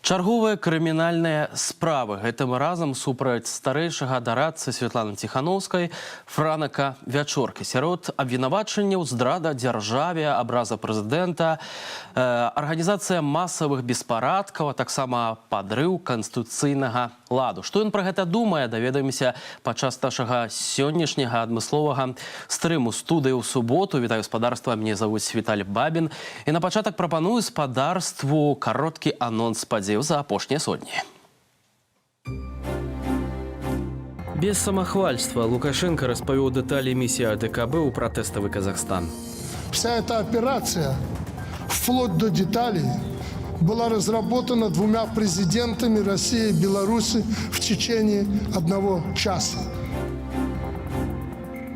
Чарговыя крымінальныя справы. Гэтым разам супраць старэйшага дарадцы Святланы Ціхановскай Франака Вячоркі. Сярод абвінавачанняў здрада дзяржаве, абраза прэзідэнта, арганізацыя масавых беспарадкаў, а таксама падрыў канстытуцыйнага ладу. Што ён пра гэта думае, даведаемся падчас нашага сённяшняга адмысловага стрыму студыі ў суботу. Вітаю спадарства, мяне завуць Віталь Бабін. І на пачатак прапаную спадарству кароткі анонс падзеяў за апошнія сотні. Без самахвальства Лукашенко распавёў дэталі миссии АДКБ у протестовый Казахстан. Вся эта операция, вплоть до деталей, была разработана двумя президентами России и Беларуси в течение 1 часа.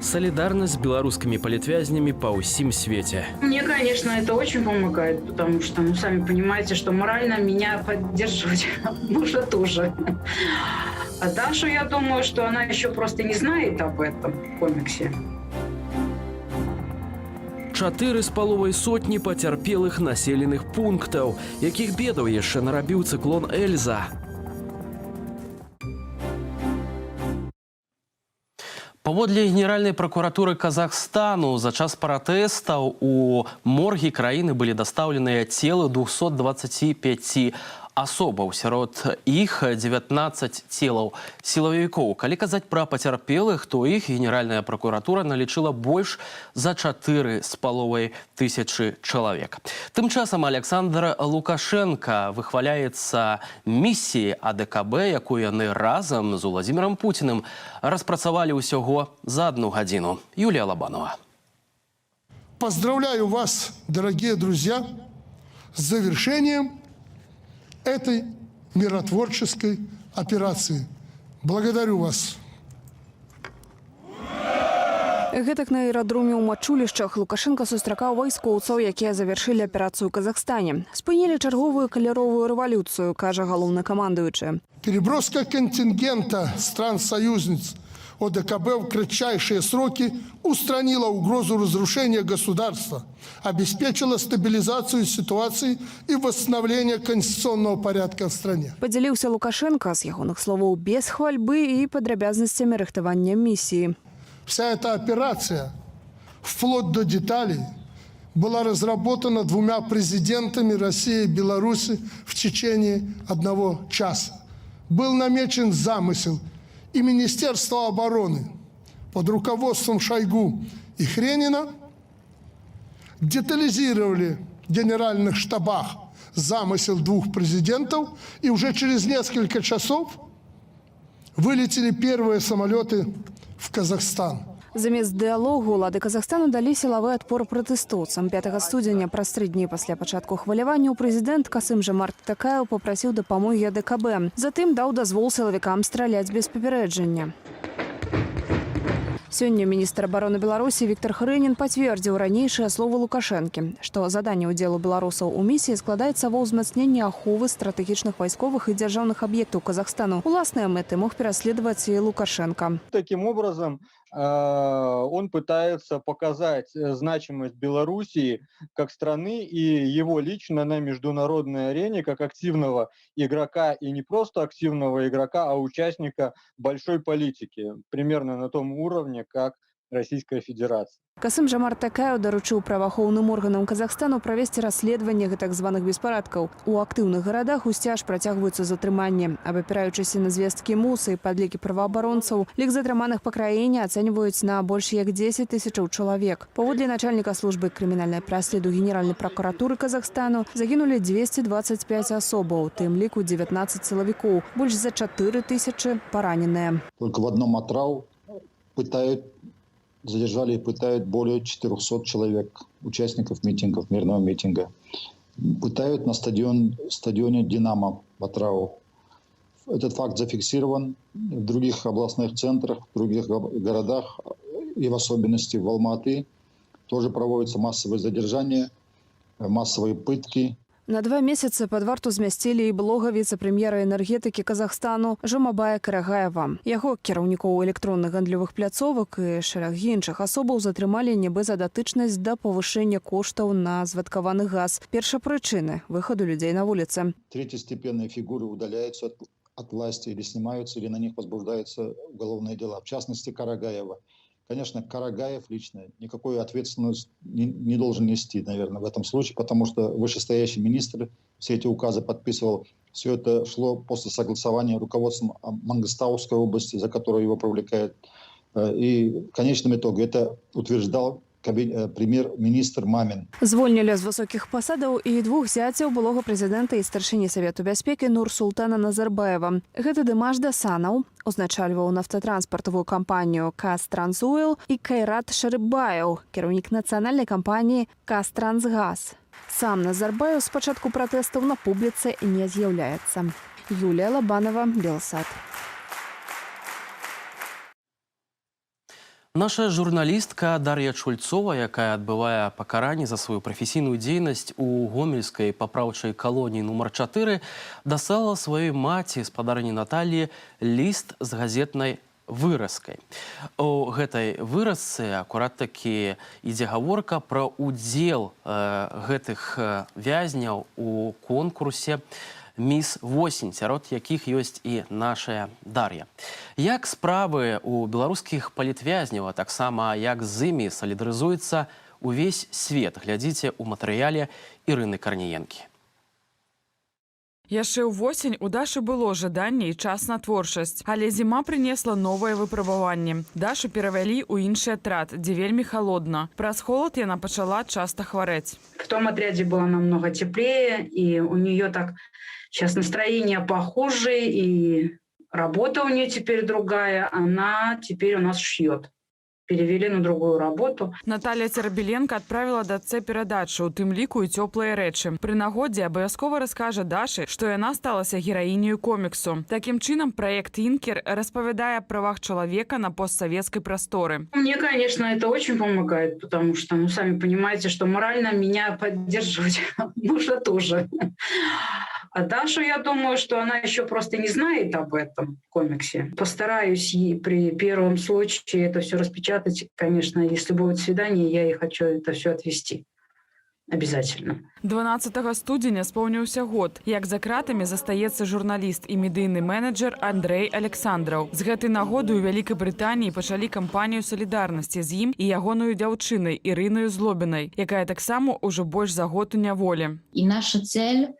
Солидарность с белорусскими политвязнями по всем свете. Мне, конечно, это очень помогает, потому что, сами понимаете, что морально меня поддерживать нужно тоже. А Дашу, я думаю, что она еще просто не знает об этом комиксе. 4,5 сотні пацярпелых населеных пунктаў, якіх бедаў яшчэ нарабіў цыклон Эльза. Паводле Генеральной прокуратуры Казахстану за час пратэстаў у моргі краіны былі дастаўленыя целы 225 асобаў. Сярод іх 19 целаў сілавікоў. Калі казаць пра пацярпелых, то іх Генеральная прокуратура налічыла больш за 4,5 тысячы чалавек. Тым часам Александр Лукашенко выхваляецца місіяй АДКБ, якую яны разам з Уладзімірам Пуціным распрацавалі ўсяго за 1 гадзіну. Юлія Лабанова. Поздравляю вас, дорогие друзья, с завершением этой миротворческой операции. Благодарю вас. Гэтак на аэрадроме ў Мачулішчах Лукашенко сустракаў вайскоўцаў, якія завяршылі аперацыю ў Казахстане. Спынілі чарговую каляровую рэвалюцыю, кажа галоўнакамандуючы. Переброска контингента стран-союзниц ОДКБ в кратчайшие сроки устранила угрозу разрушения государства, обеспечила стабилизацию ситуации и восстановление конституционного порядка в стране. Подзяліўся Лукашенко, з ягоных словаў, без хвальбы и падрабязнасцямі рыхтавання миссии. Вся эта операция, вплоть до деталей, была разработана двумя президентами России и Беларуси в течение 1 часа. Был намечен замысел, и Министерство обороны под руководством Шойгу и Хренина детализировали в генеральных штабах замысел 2 президентов, и уже через несколько часов вылетели первые самолеты в Казахстан. Замест дыялогу улады Казахстану далі сілавы адпор пратэстоўцам. 5 студзеня, праз 3 дні пасля пачатку хваляванняў, прэзідэнт Касым-Жомарт Токаев папрасіў дапамогі АДКБ. Затым даў дазвол сілавікам страляць без папярэджання. Сёння міністр обороны Беларусі Віктор Хрэнін пацвердзіў ранейшыя словы Лукашэнкі, што заданне ўдзелу беларусаў у місіі складаецца ва ўзмацненні аховы стратэгічных вайсковых и дзяржаўных аб'ектаў Казахстану. Уласныя мэты мог пераследаваць і Лукашенко. Таким образом, он пытается показать значимость Белоруссии как страны и его лично на международной арене как активного игрока, и не просто активного игрока, а участника большой политики, примерно на том уровне, как Российская Федерация. Касым-Жомарт Токаев даручыў праваахоўным органам Казахстану правесці расследаванне гэтак званых беспарадкаў. У актыўных гарадах усцяж працягваюцца затрыманні. Абапіраючыся на звесткі МУСа і падлікі праваабаронцаў, лік затрыманых па краіне ацэньваюць на больш як 10 тысячаў чалавек. Паводле начальніка службы крымінальнай праследу Генеральнай прокуратуры Казахстану загінулі 225 асобаў, тым ліку 19 сілавікоў, больш за 4 тысячы параненыя. Только в одном Атрау задержали и пытают более 400 человек, участников митингов, мирного митинга. Пытают на стадионе «Динамо» в Атрау. Этот факт зафиксирован в других областных центрах, в других городах, и в особенности в Алматы. Тоже проводятся массовые задержания, массовые пытки. На 2 месяцы пад варту змясцілі і былога віцэ-прэм'ера энергетыкі Казахстану Жумабая Карагаева. Яго кіраўнікоў электронных гандлёвых пляцовак і шэраг іншых асобаў затрымалі нібы за датычнасць да павышэння коштаў на звадкаваны газ. Першапрычыны выхаду людзей на вуліцы. Третьестепенные фигуры удаляются от власти или снимаются, или на них возбуждаются уголовные дела. В частности, Карагаева. Конечно, Карагаев лично никакую ответственность не должен нести, наверное, в этом случае, потому что вышестоящий министр все эти указы подписывал. Все это шло после согласования руководством Мангостауской области, за которую его привлекают. И в конечном итоге это утверждал прем'єр-міністр Мамін. Звольнілі з высокіх пасадаў і 2 зяцяў былога прэзідэнта і старшыні Савету бяспекі Нурсултана Назарбаева. Гэты Дымаш Дасанаў узначальваў нафтатранспартавую кампанію «Казтрансойл» і Кайрат Шарыбаеў, кіраўнік нацыянальнай кампаніі «Казтрансгаз». Сам Назарбаеў з пачатку пратэстаў на публіцы не з'яўляецца. Юлія Лабанова, Белсад. Наша журналістка Дар'я Чульцова, якая адбывае пакаранне за сваю прафесійную дзейнасць у гомельскай папраўчай калоніі нумар 4, даслала сваёй маці, спадарні Наталлі, ліст з газетнай выразкай. У гэтай выразцы акурат такі ідзе гаворка пра ўдзел гэтых вязняў у конкурсе «Міс Восень», сярод якіх ёсць і нашая Дар'я. Як справы у беларускіх палітвязняў, а таксама як з імі салідарызуецца увесь свет, глядзіце ў матэрыяле Ірыны Карніенкі. Яшчэ ўвосень у Дашы было жаданне і час на творчасць, але зіма прынесла новае выпрабаванне. Дашу перавялі ў іншы атрад, дзе вельмі халодна. Праз холад яна пачала часта хварэць. В том отряде было намного теплее, и у нее так сейчас настроение похуже, и работа у нее теперь другая. Она теперь у нас шьет. Перевели на другую работу. Наталья Церабеленко адправіла дачцэ перадачу, у тым ліку і цёплыя рэчы. Пры нагодзе абавязкова раскажа Дашы, што яна сталася гераіняю коміксу. Такім чынам, праект «Інкер» распавядае о правах чалавека на постсоветской просторы. Мне, конечно, это очень помогает, потому что, сами понимаете, что морально меня поддерживать нужно тоже. А Дашу, я думаю, что она еще просто не знает об этом комиксе. Постараюсь ей при первом случае это все распечатать. Конечно, если будет свидание, я ей хочу это все отвезти. Обязательно. 12 студзеня споўніўся год, як за кратамі застаецца журналіст і медыйны менеджер Андрэй Александраў. З гэтай нагоды ў Вялікай Брытаніі пачалі кампанію салідарнасці з ім і ягоную дзяўчынай Ірынаю Злобінай, якая таксама ўжо больш за год у няволі. І наша цель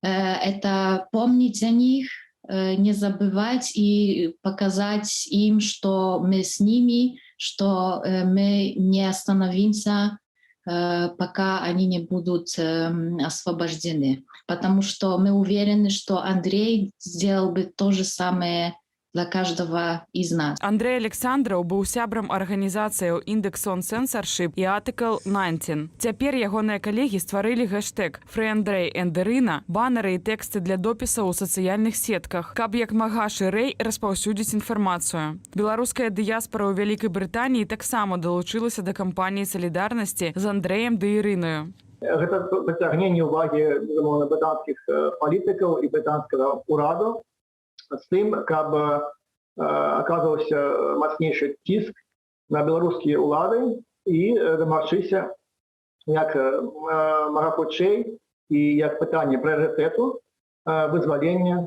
это помнить о них, не забывать и показать им, что мы с ними, что мы не остановимся, пока они не будут освобождены. Потому что мы уверены, что Андрей сделал бы то же самое для каждого из нас. Андрэй Александраў быў сябрам арганізацыяў Index on Censorship і Article 19. Цяпер ягоныя калегі стварылі хэштэг «Free Andrei and Irina», баннеры і тэксты для допісаў у сацыяльных сетках, каб як мага шырэй распаўсюдзіць інфармацыю. Беларуская дыяспара ў Вялікай Брытаніі таксама далучылася да кампаніі салідарнасці з Андрэем ды Ірынаю. Гэта прыцягненне ўвагі, безумоўна, брытанскіх палітыкаў і брытанскага ўраду з тым, каб аказваўся мацнейшы ціск на беларускія ўлады і дамагчыся як мага хутчэй і як пытанне прыярытэту вызвалення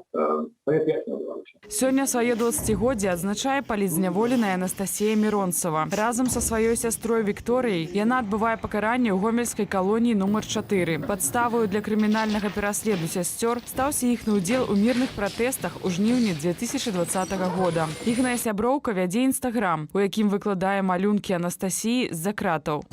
палітвязняў Беларусі. Сёння сваё 20-годдзе адзначае палітзняволеная Анастасія Міронцава. Разам са сваёй сястрой Вікторыяй яна адбывае пакаранне ў гомельскай калоніі нумар 4. Падставаю для крымінальнага пераследу сясцёр стаўся іхны ўдзел у мірных пратэстах у жніўні 2020 года. Іхная сяброўка вядзе інстаграм, у якім выкладае малюнкі Анастасіі з-за кратаў.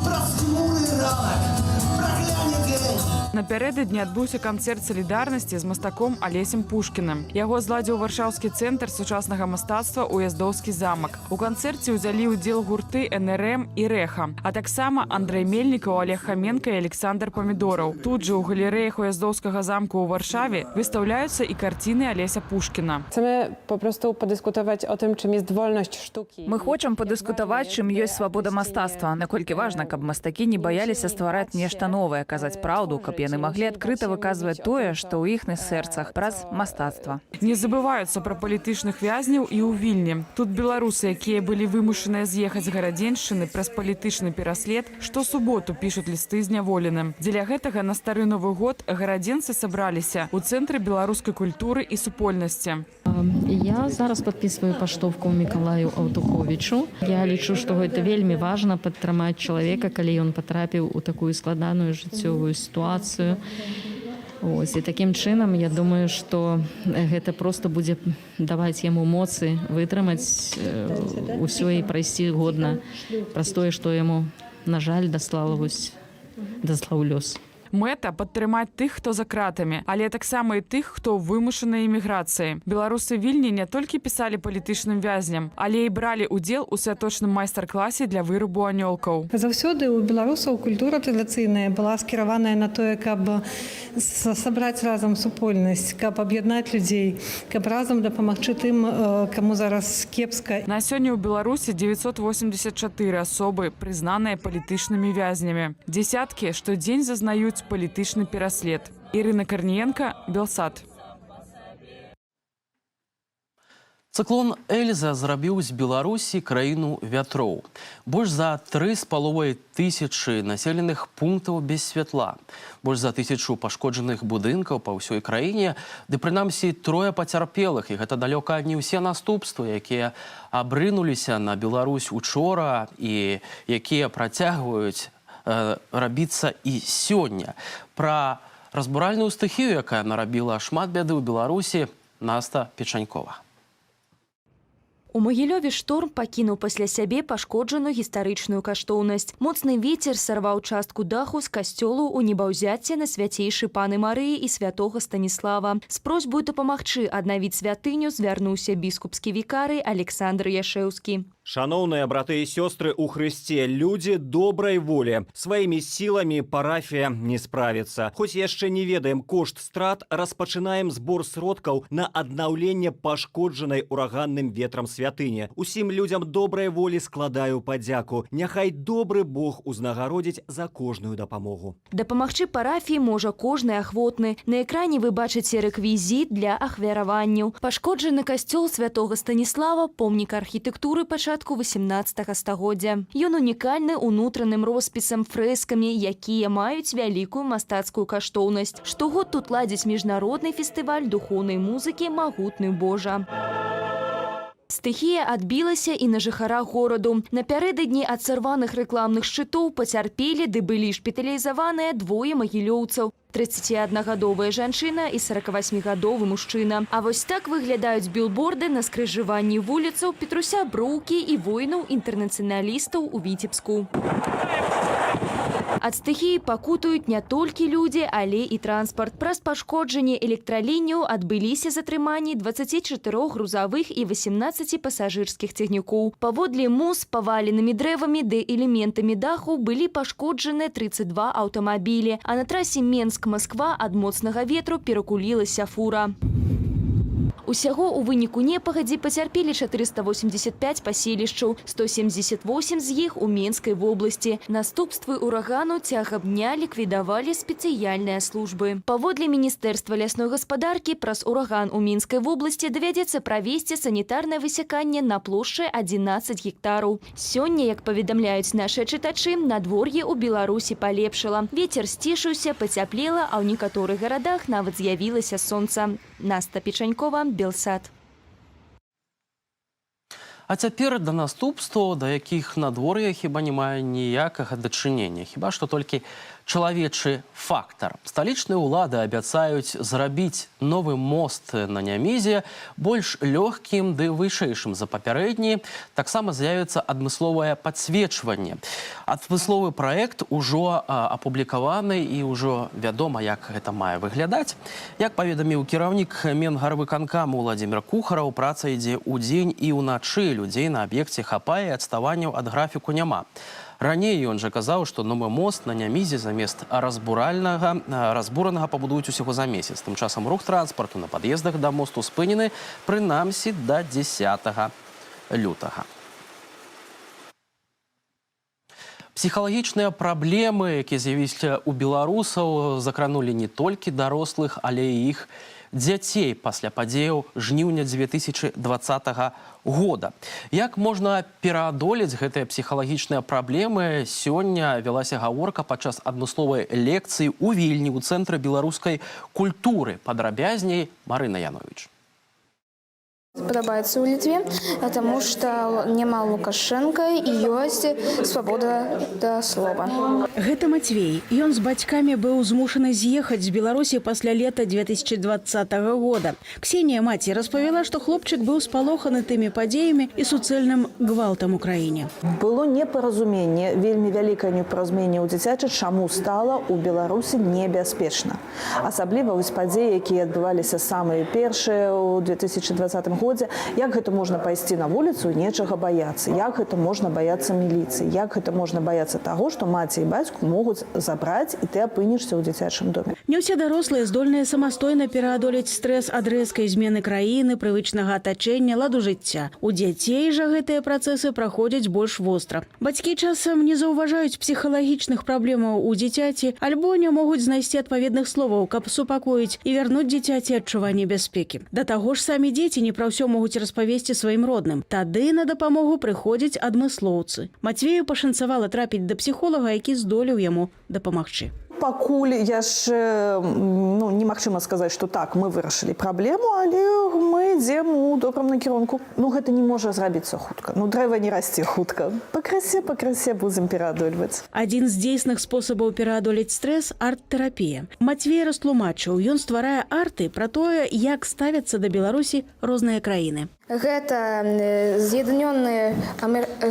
Напярэдадні адбыўся канцэрт салідарнасці з мастаком Алесем Пушкіным. Яго зладзіў Варшаўскі цэнтр сучаснага мастацтва «Уяздоўскі замак». У канцэрце ўзялі ўдзел гурты НРМ і Рэха, а таксама Андрэй Мельнікаў, Олег Хаменка і Александр Памідораў. Тут жа ў галерэях Уяздоўскага замку ў Варшаве выстаўляюцца і карціны Алеся Пушкіна. Chcemy po prostu podyskutować o tym, czym jest wolność sztuki. Мы хочам падыскутаваць, чым ёсць свабода мастацтва, наколькі важна, каб мастакі не баяліся ствараць нешта новае, казаць праўду, каб яны маглі адкрыта выказваць тое, што ў іхных сэрцах праз мастацтва. Не забываюцца пра палітычных вязняў і ў Вільні. Тут беларусы, якія былі вымушаныя з'ехаць з гарадзеншчыны праз палітычны пераслед, штосуботу пішуць лісты зняволеным. Дзеля гэтага на стары Новы год гарадзенцы сабраліся ў цэнтры беларускай культуры і супольнасці. Я зараз подписываю паштовку Мікалаю Аўтуховічу. Я лічу, што гэта вельмі важна падтрымаць чалавека, калі ён патрапіў у такую складаную жыццёвую сітуацыю. І такім чынам, я думаю, што гэта проста будзе даваць яму моцы вытрымаць усё і прайсці годна праз тое, што яму, на жаль, даслаў лёс. Мэта падтрымаць тых, хто за кратамі, але таксама і тых, хто ў вымушанай эміграцыі. Беларусы Вільні не толькі пісалі палітычным вязням, але і бралі ўдзел у святочным майстар-класе для вырабу анёлкаў. Заўсёды у беларусаў культура традыцыйная была скіраваная на тое, каб сабраць разам супольнасць, каб аб'яднаць людзей, каб разам дапамагчы тым, каму зараз кепска. На сёння ў Беларусі 984 асобы, прызнаныя палітычнымі вязнямі. Дзесяткі штодзень зазнаюць палітычны пераслед. Ірына Карніенка, Белсат. Цыклон Эльза зрабіў з Беларусі краіну вятроў. Больш за 3,5 тысячы населеных пунктаў без святла. Больш за 1000 пашкоджаных будынкаў па ўсёй краіне, ды прынамсі 3 пацярпелых. І гэта далёка не ўсе наступствы, якія абрынуліся на Беларусь учора і якія працягваюць рабіцца і сёння. Пра разбуральную стыхію, якая нарабіла шмат бяды ў Беларусі, Наста Печанькова. У Магілёве шторм пакінуў пасля сябе пашкоджаную гістарычную каштоўнасць. Моцны вецер сарваў частку даху з касцёлу ў небаўзяцце на свяцейшай Паны Марыі і святога Станіслава. З просьбай дапамагчы аднавіць святыню звярнуўся біскупскі вікарый Александр Яшэўскі. Шановные браты и сестры у Христе, люди доброй воли. Своими силами парафия не справится. Хоть яшчэ не ведаем кошт страт, распачынаем сбор сродкаў на аднаўленне пашкоджанай ураганным ветрам святыні. Усім людям добрай волі складаю падзяку. Няхай добры Бог узнагародзіць за кожную дапамогу. Дапамагчы парафіі можа кожны ахвотны. На экране вы бачыце рэквізіт для ахвяраванняў. Пашкоджаны касцёл святога Станіслава, помнік архітэктуры пачатку 18 стагоддзя. Ён унікальны унутраным роспісам, фрэскамі, якія маюць вялікую мастацкую каштоўнасць. Штогод тут ладзіць міжнародны фестываль духоўнай музыкі «Магутны Божа». Стыхія адбілася і на жыхарах гораду. Напярэдадні ад сарваных рэкламных шчытоў пацярпелі ды былі шпіталізаваныя двое магілёўцаў. 31-гадовая жанчына і 48-гадовы мужчына. А вось так выглядаюць білборды на скрыжаванні вуліцаў Петруся Броўкі і воінаў-інтэрнацыяналістаў у Віцебску. Ад стыхіі пакутаюць не толькі людзі, але і транспарт. Праз пашкоджанне электралінію адбыліся затрыманні 24 грузавых і 18 пасажырскіх цягнікоў. Паводле муз паваленымі дрэвамі ды элементамі даху былі пашкоджаны 32 аўтамабілі, а на трасе Менск-Масква ад моцнага ветру перакулілася фура. Усяго ў выніку непагадзі пацярпелі 485 паселішчаў, 178 з іх у Менскай вобласці. Наступствы ўрагану цягам дня ліквідавалі спецыяльныя службы. Паводле Міністэрства лясной гаспадаркі, праз ураган у Мінскай вобласці давядзецца правесці санітарнае высяканне на плошчы 11 гектараў. Сёння, як паведамляюць нашыя чытачы, надвор'е ў Беларусі палепшала. Вецер сцішыўся, пацяплела, а ў некаторых гарадах нават з'явілася сонца. Наста Печанькова, Белсат. А цяпер да наступстваў, да якіх надвор'е хіба не мае ніякага дачынення. Хіба што толькі чалавечы фактар. Сталічныя ўлады абяцаюць зрабіць новы мост на Нямізе больш лёгкім ды вышэйшым за папярэдні. Таксама з'явіцца адмысловае падсвечванне. Адмысловы праект ужо апублікаваны і ўжо вядома, як гэта мае выглядаць. Як паведаміў кіраўнік Менгарвыканкаму Владзімир Кухараў, праца ідзе ўдзень і ўначы. Людзей на аб'екце хапае, адставанняў ад графіку няма. Раней ён жа казаў, што новы мост на Нямізе замест разбуранага пабудуюць усяго за месяц. Тым часам рух транспарту на пад'ездах да мосту спынены прынамсі да 10 лютага. Псіхалагічныя праблемы, якія з'явіліся ў беларусаў, закранулі не толькі дарослых, але і іх дзяцей пасля падзеяў жніўня 2020 года. Як можна пераадолець гэтыя псіхалагічныя праблемы? Сёння вялася гаворка падчас адмысловай лекцыі ў Вільні ў Цэнтры беларускай культуры. Падрабязней Марына Янович. Падабаецца ў Літве, таму што няма Лукашенка і ёсць свабода да слова. Гэта Мацвей. Ён з бацькамі быў змушаны з'ехаць з Беларусі пасля лета 2020 года. Ксенія, маці, распавяла, што хлопчык быў спалоханы тымі падзеямі і суцэльным гвалтам у краіне. Было непаразуменне, вельмі вялікае непаразуменне ў дзіцячы, чаму стала ў Беларусі небяспечна. Асабліва вось падзеі, якія адбываліся самыя першыя ў 2020 годзе. Як гэта можна пайсці на вуліцу і нечага баяцца? Як гэта можна баяцца міліцыі? Як гэта можна баяцца таго, што маці і бацьку могуць забраць, і ты апынешся ў дзіцячым доме? Не ўсе дарослыя здольныя самастойна пераадолець стрэс ад рэзкай змены краіны, прывычнага атачэння, ладу жыцця. У дзяцей жа гэтыя працэсы праходзяць больш востра. Бацькі часам не заўважаюць псіхалагічных праблемаў у дзіцяці, альбо не могуць знайсці адпаведных словаў, каб супакоіць і вярнуць дзіцяці адчуванне бяспекі. Да таго ж самі дзеці не пра ўсё могуць распавесці сваім родным. Тады на дапамогу прыходзяць адмыслоўцы. Мацвею пашанцавала трапіць да псіхолага, які здолеў яму дапамагчы. Пакуль яшчэ немагчыма сказаць, што так, мы вырашылі праблему, але мы ідзем у добрым накірунку. Гэта не можа зрабіцца хутка. Дрэва не расце хутка. Пакрасе будзем пераадольваць. Адзін з дзейсных спосабаў пераадолець стрэс – арт-тэрапія. Мацвей растлумачыў, ён стварае арты пра тое, як ставяцца да Беларусі розныя краіны. Гэта З'яднёныя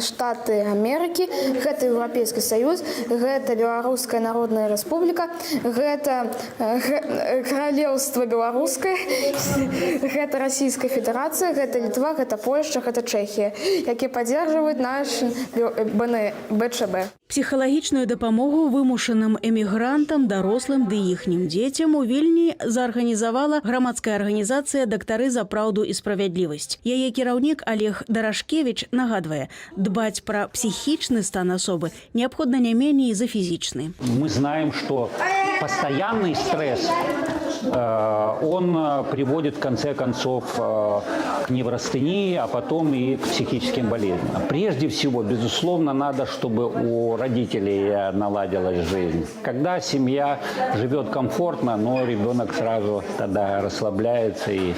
Штаты Амерыкі, гэта Еўрапейскі Саюз, гэта Беларуская Народная Рэспубліка, гэта Каралеўства Беларускае, гэта Расійская Федэрацыя, гэта Літва, гэта Польшча, гэта Чэхія, якія падзержваюць наш БЧБ. Псіхалагічную дапамогу вымушаным эмігрантам, дарослым ды іхнім дзецям у Вільні заарганізавала грамадская арганізацыя «Дактары за праўду і справядлівасць». Яе кіраўнік Олег Дарашкевич нагадвае, дбаць пра психічны стан особы необходимо не менее за физичный. Мы знаем, что постоянный стресс, он приводит в конце концов к неврастении, а потом и к психическим болезням. Прежде всего, безусловно, надо, чтобы у родителей наладилась жизнь. Когда семья живет комфортно, но ребенок сразу тогда расслабляется и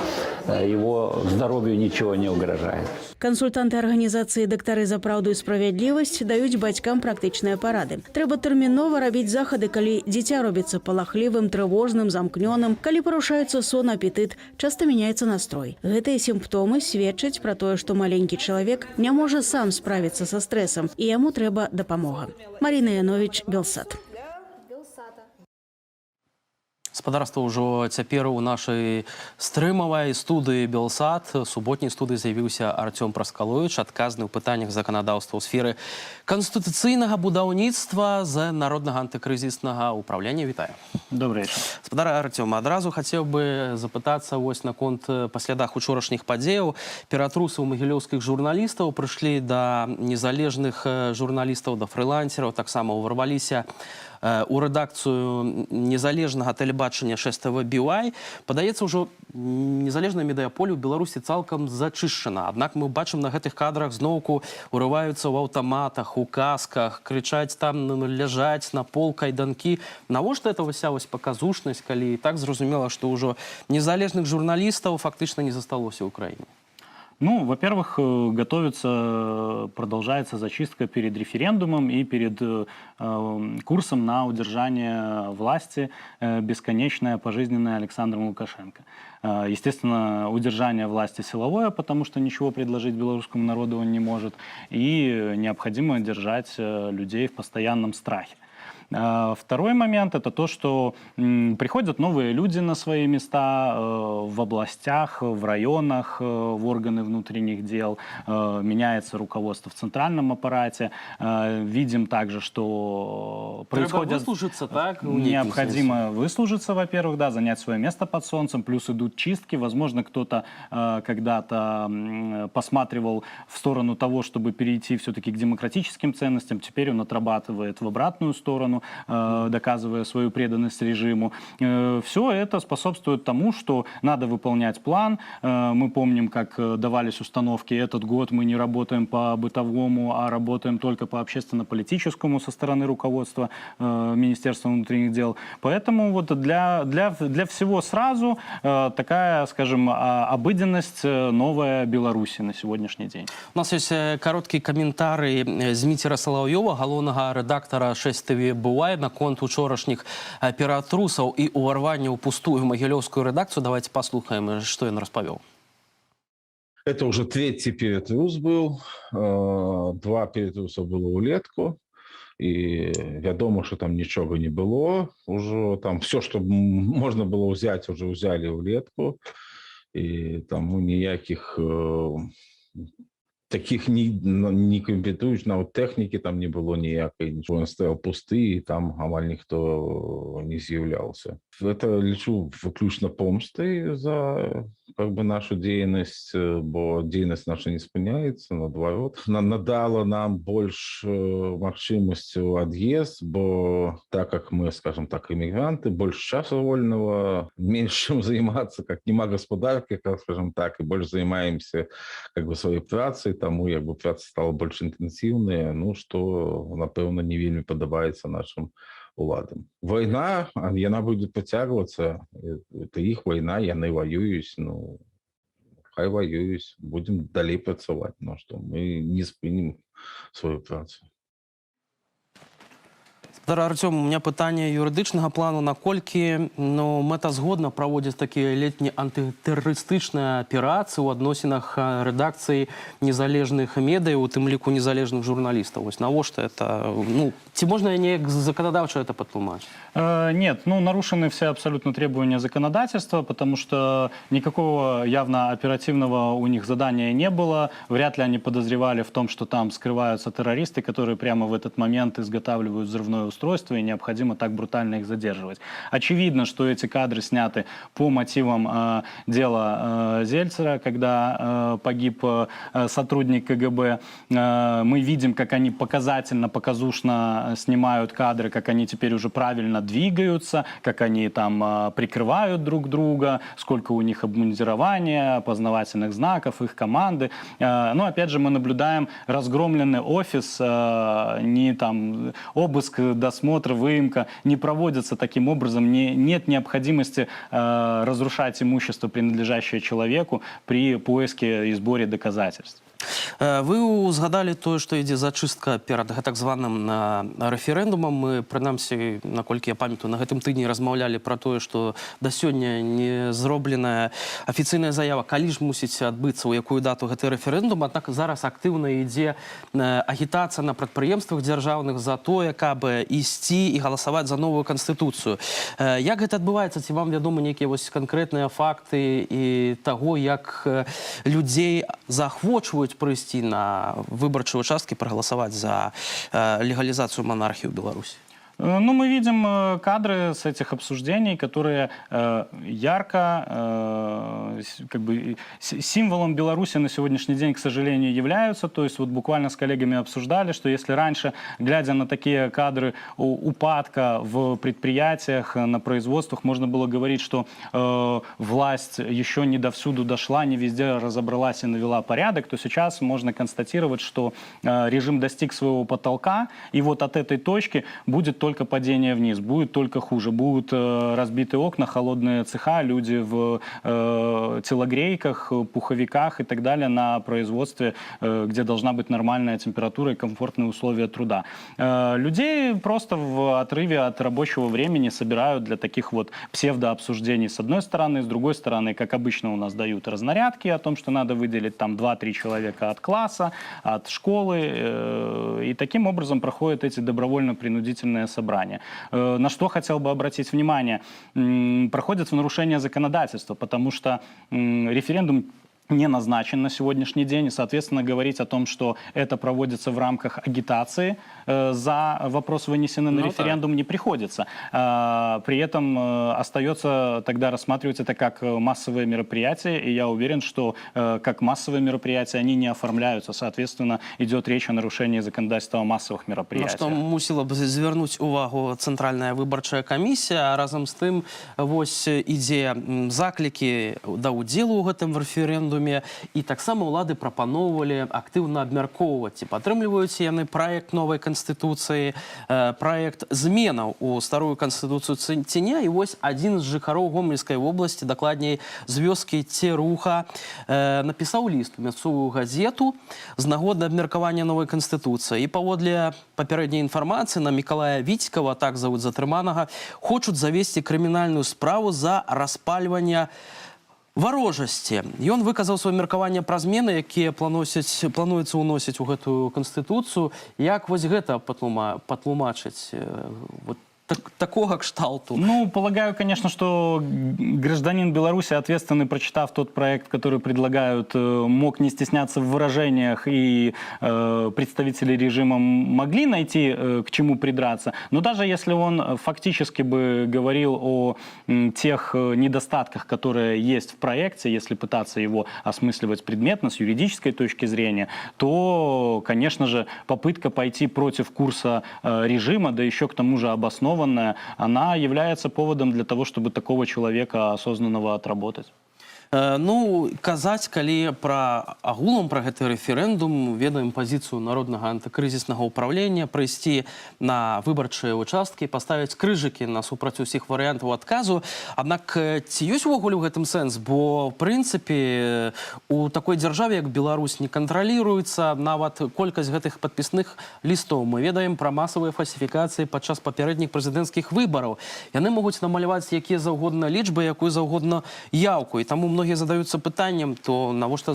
его здоровью ничего не угрожает. Консультанты организации «Дактары за праўду і справядлівасць» даюць бацькам практычныя парады. Трэба тэрмінова рабіць захады, калі дзіця робіцца палахлівым, трывожным, замкнёным, калі парушаецца сон, апетыт, часта мяняецца настрой. Гэтыя сімптомы сведчаць пра тое, што маленькі чалавек не можа сам справіцца са стрэсам, і яму трэба дапамога. Марина Янович, Белсат. Спадарства ўжо цяпер у нашай стрымавай студыі Белсат, суботняй студыі з'явіўся Артём Праскаловіч, адказны ў пытаннях заканадаўства ў сферы канстытуцыйнага будаўніцтва з Народнага антыкрызіснага ўправлення. Вітаю. Добрый вечер. Спадар Артём, адразу хацеў бы запытацца вось наконт па слядах учорашніх падзеяў. Ператрусы ў магілёўскіх журналістаў прыйшлі да незалежных журналістаў, да фрылансераў, таксама ўварваліся у рэдакцыю незалежнага тэлебачання 6 BY. Падаецца, ўжо незалежнае медыяполе ў Беларусі цалкам зачышчана. Аднак мы бачым на гэтых кадрах зноўку урываюцца ў аўтаматах, у касках, крычаць там, ляжаць на пол кайданкі. Навошта это вся вось паказушнасць, калі так зразумела, што ўжо незалежных журналістаў фактычна не засталося ў краіне? Ну, во-первых, продолжается зачистка перед референдумом и перед курсом на удержание власти бесконечное, пожизненное Александром Лукашенко. Естественно, удержание власти силовое, потому что ничего предложить белорусскому народу он не может, и необходимо держать людей в постоянном страхе. Второй момент – это то, что приходят новые люди на свои места в областях, в районах, в органы внутренних дел, меняется руководство в центральном аппарате. Видим также, что происходит... выслужиться, так? Необходимо выслужиться, во-первых, да, занять свое место под солнцем, плюс идут чистки. Возможно, кто-то когда-то посматривал в сторону того, чтобы перейти все-таки к демократическим ценностям. Теперь он отрабатывает в обратную сторону, доказывая свою преданность режиму. Все это способствует тому, что надо выполнять план. Мы помним, как давались установки: этот год мы не работаем по бытовому, а работаем только по общественно-политическому со стороны руководства Министерства внутренних дел. Поэтому вот для всего сразу такая, скажем, обыденность новая Беларуси на сегодняшний день. У нас есть короткий комментарий Змитера Соловьева, галоўнага рэдактара 6 ТВ «Бывай», наконт учорашніх ператрусаў і ўварвання ў пустую магілёўскую рэдакцыю. Давайте послухаем, что ён распавёў. Это уже третий перетрус был. 2 перетруса было улетку. И вядома, что там ничего не было. Уже там все, что можно было взять, уже взяли улетку. И там никаких таких не комплектуючих, нават техники там не было ніякой, ничего. Он стоял пустый, и там амаль никто не з'являлся. Это лечу выключно помстой за нашу деятельность, бо деятельность наша не спыняется, наоборот. Надала нам больше магчимостью отъезд, бо так как мы, скажем так, иммигранты, больше часа вольного, меньше чем заниматься, как нема господарки, как, скажем так, и больше занимаемся своей працей, тому праца стала больше интенсивная, ну, что, напевно, не вельмі подобається нашим уладам. Война, она будет подтягиваться, это их война, яны воююсь, ну, хай воююсь, будем далей працаваць, но что мы не спыним свою працу. Артем, у меня питання юридичного плану. Наколькі мэтазгодна праводзіць такія летні антытэрарыстычныя аперацыі ў адносінах рэдакцыі незалежных медыа, у тым ліку незалежных журналістаў? Вось навошта это? Ці можна неяк законодаўча это патлумачыць? Нет, нарушены все абсолютно требования законодательства, потому что никакого явно оперативного у них задания не было. Вряд ли они подозревали в том, что там скрываются террористы, которые прямо в этот момент изготавливают взрывное устройство, и необходимо так брутально их задерживать. Очевидно, что эти кадры сняты по мотивам дела Зельцера, когда погиб сотрудник КГБ. Мы видим, как они показательно, показушно снимают кадры, как они теперь уже правильно двигаются, как они там прикрывают друг друга, сколько у них обмундирования, опознавательных знаков, их команды. Но опять же мы наблюдаем разгромленный офис, не там обыск, досмотр, выемка не проводится таким образом, нет необходимости разрушать имущество, принадлежащее человеку, при поиске и сборе доказательств. Вы узгадали тое, што ідзе зачыстка перад так званым рэферэндумам. Мы, прынамсі, наколькі я памятаю, на гэтым тыдні размаўлялі пра тое, што да сёння не зробленая афіцыйная заява, калі ж мусіць адбыцца, у якую дату гэты рэферэндум. Аднак зараз актыўна ідзе агітацыя на прадпрыемствах дзяржаўных за тое, каб ісці і галасаваць за новую канстытуцыю. Як гэта адбываецца? Ці вам вядомы нейкія канкрэтныя факты і таго, як людзей заахвочваюць прийти на выборчие участки, проголосовать за легализацию монархии в Беларуси? Мы видим кадры с этих обсуждений, которые ярко, символом Беларуси на сегодняшний день, к сожалению, являются. То есть вот буквально с коллегами обсуждали, что если раньше, глядя на такие кадры упадка в предприятиях, на производствах, можно было говорить, что власть еще не довсюду дошла, не везде разобралась и навела порядок, то сейчас можно констатировать, что режим достиг своего потолка, и вот от этой точки будет только падение вниз, будет только хуже. Будут разбиты окна, холодные цеха, люди в телогрейках, пуховиках и так далее на производстве, где должна быть нормальная температура и комфортные условия труда. Людей просто в отрыве от рабочего времени собирают для таких вот псевдообсуждений с одной стороны, с другой стороны, как обычно у нас дают разнарядки о том, что надо выделить там 2-3 человека от класса, от школы, и таким образом проходят эти добровольно-принудительные собрания. собрания. На что хотел бы обратить внимание? Проходит в нарушение законодательства, потому что референдум не назначен на сегодняшний день, и, соответственно, говорить о том, что это проводится в рамках агитации за вопрос, вынесенный на референдум, не приходится. При этом остается тогда рассматривать это как массовые мероприятия, и я уверен, что как массовые мероприятия они не оформляются. Соответственно, идет речь о нарушении законодательства о массовых мероприятиях. На что мусила б звернуть увагу Центральная выборчая комиссия, а разом з тым вось ідзе заклікі да ўдзелу ў гэтым рэферэндуме, і таксама ўлады прапаноўвалі актыўна абмяркоўваць, ці падтрымліваюць яны праект новай канстытуцыі, праект зменаў у старую канстытуцыю ці не. І вось адзін з жыхароў Гомельскай вобласці, дакладней з вёскі Церуха, напісаў ліст у мясцовую газету з нагоды абмеркавання новай канстытуцыі. І паводле папярэдняй інфармацыі на Мікалая Віцькава, так завуць затрыманага, хочуць завесці крымінальную справу за распальванне варожасці. Ён выказаў сваё меркаванне пра змены, якія плануецца ўносіць у гэтую канстытуцыю. Як вось гэта патлумачыць? Такого кшталту? Ну, полагаю, конечно, что гражданин Беларуси, ответственный, прочитав тот проект, который предлагают, мог не стесняться в выражениях, и представители режима могли найти, к чему придраться. Но даже если он фактически бы говорил о тех недостатках, которые есть в проекте, если пытаться его осмысливать предметно, с юридической точки зрения, то, конечно же, попытка пойти против курса режима, да еще к тому же обоснованная, она является поводом для того, чтобы такого человека осознанного отработать. Ну, казаць, калі агулам пра гэты рэферэндум, ведаем пазіцыю народнага антыкрызіснага ўправлення, прыйсці на выбарчыя участкі, паставіць крыжыкі на супраць усіх варыянтаў адказу. Аднак ці ёсць увогуле ў гэтым сэнс? Бо, в прынцыпе, у такой дзяржаве, як Беларусь, не кантраліруецца нават колькасць гэтых падпісных лістоў. Мы ведаем пра масавыя фальсіфікацыі падчас папярэдніх прэзідэнцкіх выбараў. Яны могуць намаляваць якія заўгодна лічбы, якую заўгодна яўку. І таму многие задаются пытанием, то навошта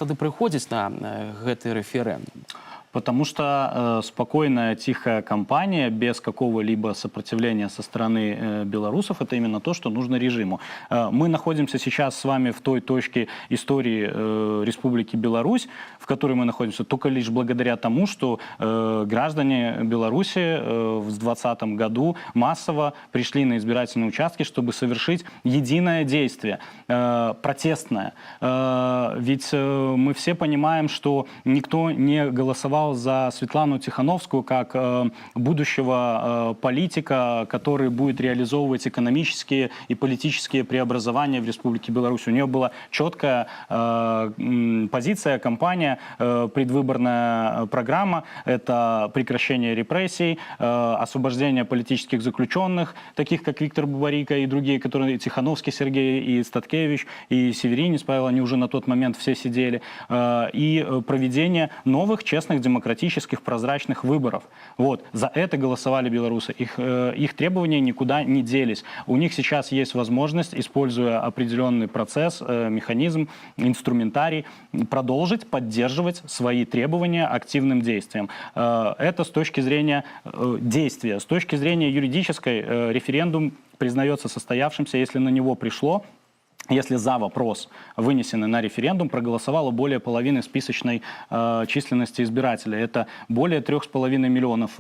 тады прыходзіць на гэты рэферэндум? Потому что спокойная, тихая кампания, без какого-либо сопротивления со стороны белорусов, это именно то, что нужно режиму. Мы находимся сейчас с вами в той точке истории Республики Беларусь, в которой мы находимся только лишь благодаря тому, что граждане Беларуси в 2020 году массово пришли на избирательные участки, чтобы совершить единое действие, протестное. Ведь мы все понимаем, что никто не голосовал за Светлану Тихановскую как будущего политика, который будет реализовывать экономические и политические преобразования в Республике Беларусь. У нее была четкая позиция, кампания, предвыборная программа. Это прекращение репрессий, освобождение политических заключенных, таких как Виктор Бубарико и другие, которые Тихановский Сергей, и Статкевич, и Северинец Павел, они уже на тот момент все сидели. И проведение новых, честных, демократических, прозрачных выборов. Вот. За это голосовали белорусы. Их требования никуда не делись. У них сейчас есть возможность, используя определенный процесс, механизм, инструментарий, продолжить поддерживать свои требования активным действием. Это с точки зрения действия. С точки зрения юридической референдум признается состоявшимся, если на него пришло, если за вопрос, вынесенный на референдум, проголосовало более половины списочной численности избирателей. Это более 3,5 миллионов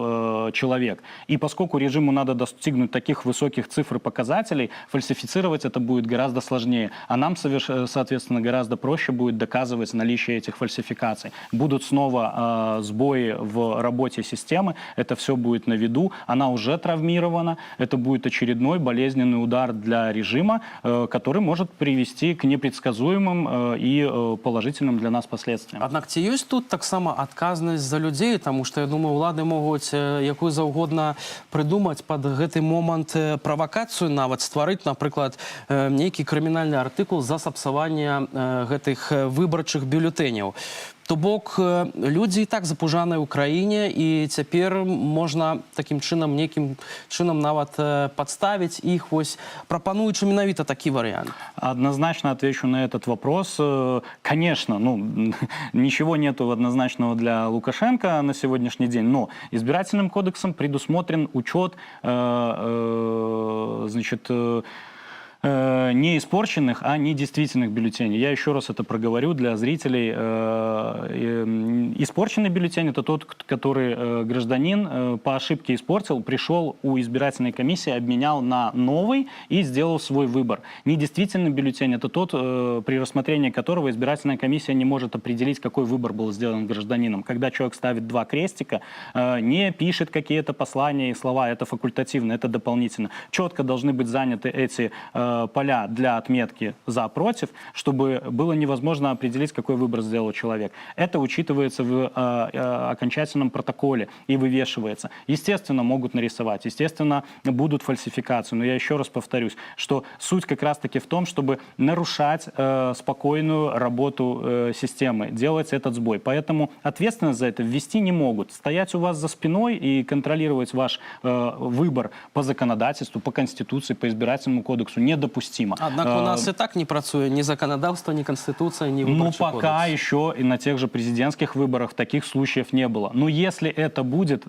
человек. И поскольку режиму надо достигнуть таких высоких цифр и показателей, фальсифицировать это будет гораздо сложнее. А нам, соответственно, гораздо проще будет доказывать наличие этих фальсификаций. Будут снова сбои в работе системы, это все будет на виду, она уже травмирована, это будет очередной болезненный удар для режима, который может привести к непредсказуемым и положительным для нас последствиям. Аднак ці ёсць тут таксама адказнасць за людзей, тому што, я думаю, улады могуць якую заўгодна прыдумаць пад гэты момант правакацыю, нават стварыць, напрыклад, нейкі крымінальны артыкул за сапсаванне гэтых выбарчых бюлетэняў. То бок людзі і так запужаныя ў краіне, і цяпер можна такім чынам, нейкім чынам нават падставіць іх, вось прапануючы менавіта такі варыянт. Однозначно отвечу на этот вопрос. Конечно, ничего нету однозначного для Лукашенко на сегодняшний день, но избирательным кодексом предусмотрен учет, значит, не испорченных, а недействительных бюллетеней. Я еще раз это проговорю для зрителей. Испорченный бюллетень – это тот, который гражданин по ошибке испортил, пришел у избирательной комиссии, обменял на новый и сделал свой выбор. Недействительный бюллетень – это тот, при рассмотрении которого избирательная комиссия не может определить, какой выбор был сделан гражданином. Когда человек ставит 2 крестика, не пишет какие-то послания и слова, это факультативно, это дополнительно. Четко должны быть заняты эти поля для отметки «за», «против», чтобы было невозможно определить, какой выбор сделал человек. Это учитывается в окончательном протоколе и вывешивается. Естественно, могут нарисовать, естественно, будут фальсификации. Но я еще раз повторюсь, что суть как раз-таки в том, чтобы нарушать спокойную работу системы, делать этот сбой. Поэтому ответственность за это ввести не могут. Стоять у вас за спиной и контролировать ваш выбор по законодательству, по Конституции, по избирательному кодексу недопустимо. Однако у нас и так не працуе ни законодательство, ни Конституция, ни выборчий кодекс. Пока еще и на тех же президентских выборах таких случаев не было. Но если это будет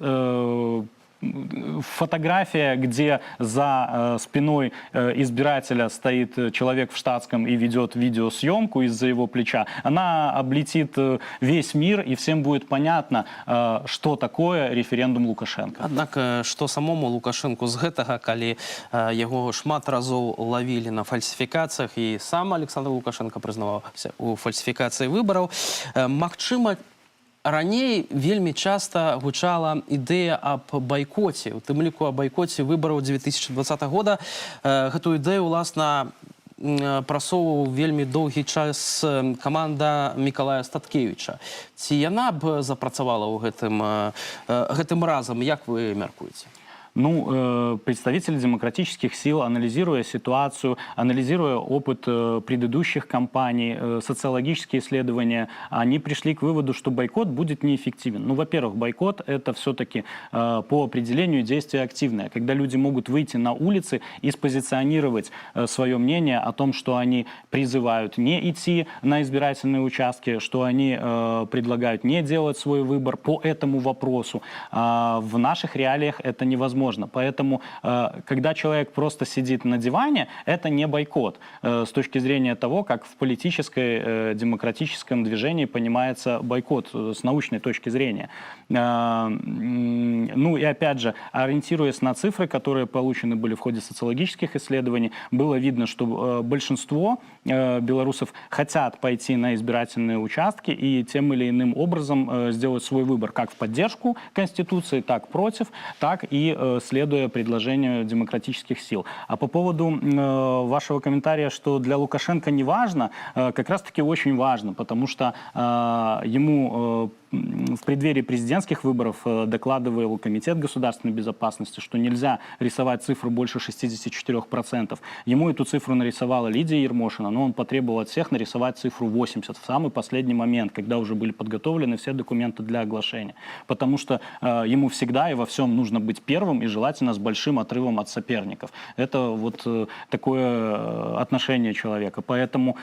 фотография, где за спиной избирателя стоит человек в штатском и ведет видеосъемку из-за его плеча, она облетит весь мир, и всем будет понятно, что такое референдум Лукашенко. Однако, что самому Лукашенку з гэтага, калі яго шмат разоў лавілі на фальсификациях, и сам Александр Лукашенко признаваўся у фальсификации выборов, магчыма, раней вельмі часта гучала ідэя аб байкоце, у тым ліку аб байкоце выбараў 2020 года. Гэтую ідэю, уласна, прасоўваў вельмі доўгі час каманда Мікалая Статкевіча. Ці яна б запрацавала ў гэтым разам, як вы мяркуеце? Представители демократических сил, анализируя ситуацию, анализируя опыт предыдущих кампаний, социологические исследования, они пришли к выводу, что бойкот будет неэффективен. Во-первых, бойкот – это все-таки по определению действие активное, когда люди могут выйти на улицы и спозиционировать свое мнение о том, что они призывают не идти на избирательные участки, что они предлагают не делать свой выбор по этому вопросу. В наших реалиях это невозможно. Поэтому, когда человек просто сидит на диване, это не бойкот с точки зрения того, как в политическом движении понимается бойкот с научной точки зрения. И опять же, ориентируясь на цифры, которые получены были в ходе социологических исследований, было видно, что большинство белорусов хотят пойти на избирательные участки и тем или иным образом сделать свой выбор как в поддержку Конституции, так против, так и следуя предложению демократических сил. А по поводу вашего комментария, что для Лукашенко не важно, как раз-таки очень важно, потому что ему в преддверии президентских выборов докладывал Комитет государственной безопасности, что нельзя рисовать цифру больше 64%. Ему эту цифру нарисовала Лидия Ермошина, но он потребовал от всех нарисовать цифру 80% в самый последний момент, когда уже были подготовлены все документы для оглашения. Потому что ему всегда и во всем нужно быть первым, и желательно с большим отрывом от соперников. Это вот такое отношение человека. Поэтому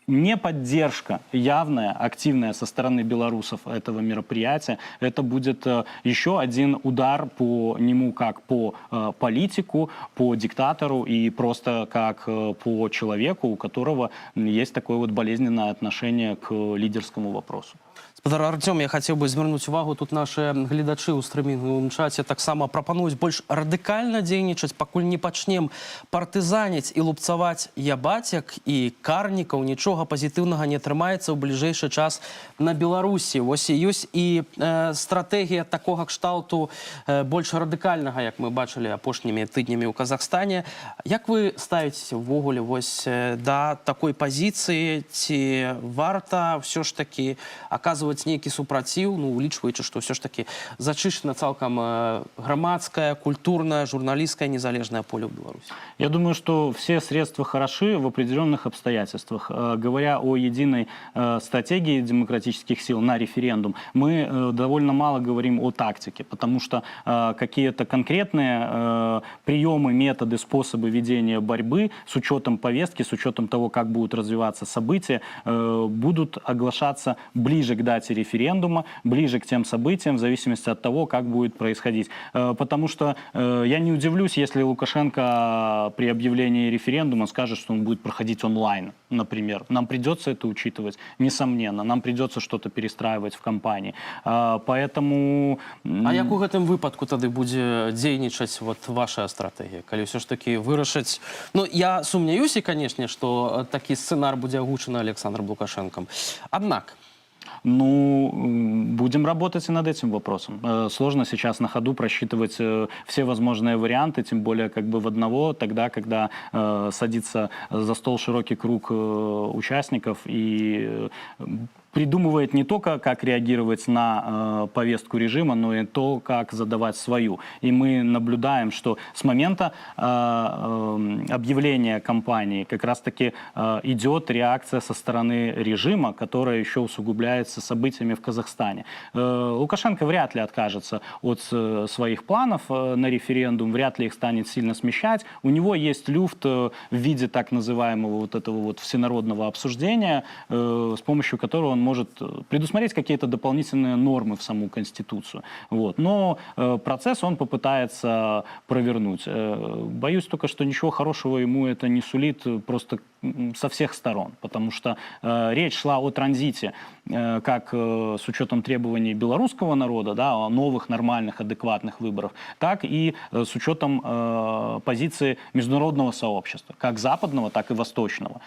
не поддержка явная, активная со стороны белорусов этого мероприятия, это будет еще один удар по нему как по политику, по диктатору и просто как по человеку, у которого есть такое вот болезненное отношение к лидерскому вопросу. Спадар Артём, я хотел бы звярнуць увагу, тут наши гледачы ў стрымінгавым чаце таксама прапануюць больш радыкальна дзейнічаць, пакуль не пачнем партызаніць і лупцаваць ябацяк і карнікаў, нічога пазітыўнага не атрымаецца ў бліжэйшы час на Беларусі. Вось і ёсць і стратэгія такога кшталту больш радыкальнага, як мы бачылі апошнімі тыднямі ў Казахстане. Як вы ставіцеся ўвогуле вось да такой пазіцыі, ці варта ўсё ж такі аказваць выказваць нейкі супраціў, ну улічваючы, што ўсё ж такі зачышчана цалкам грамадскае, культурнае, журналісцкае, незалежнае поле ў Беларусі? Я думаю, что все средства хороши в определенных обстоятельствах. Говоря о единой стратегии демократических сил на референдум, мы довольно мало говорим о тактике, потому что какие-то конкретные приемы, методы, способы ведения борьбы с учетом повестки, с учетом того, как будут развиваться события, будут оглашаться ближе к дате референдума, ближе к тем событиям, в зависимости от того, как будет происходить. Потому что я не удивлюсь, если Лукашенко при объявлении референдума скажет, что он будет проходить онлайн, например. Нам придется это учитывать, несомненно. Нам придется что-то перестраивать в кампании. Поэтому... А як у гэтым выпадку тады будзе дзейнічаць вот ваша стратегія, калі ўсё ж таки вырашыць? Ну, я сумняюся, конечно, что такі сцэнар будзе агучаны Александром Лукашенком. Однако... Ну, будем работать и над этим вопросом. Сложно сейчас на ходу просчитывать все возможные варианты, тем более как бы в одного, тогда, когда садится за стол широкий круг участников и придумывает не только, как реагировать на повестку режима, но и то, как задавать свою. И мы наблюдаем, что с момента объявления кампании как раз-таки идет реакция со стороны режима, которая еще усугубляется событиями в Казахстане. Лукашенко вряд ли откажется от своих планов на референдум, вряд ли их станет сильно смещать. У него есть люфт в виде так называемого вот этого вот всенародного обсуждения, с помощью которого он может предусмотреть какие-то дополнительные нормы в саму Конституцию. Вот. Но процесс он попытается провернуть. Боюсь только, что ничего хорошего ему это не сулит просто со всех сторон, потому что речь шла о транзите, как с учетом требований белорусского народа, да, о новых, нормальных, адекватных выборах, так и с учетом позиции международного сообщества, как западного, так и восточного.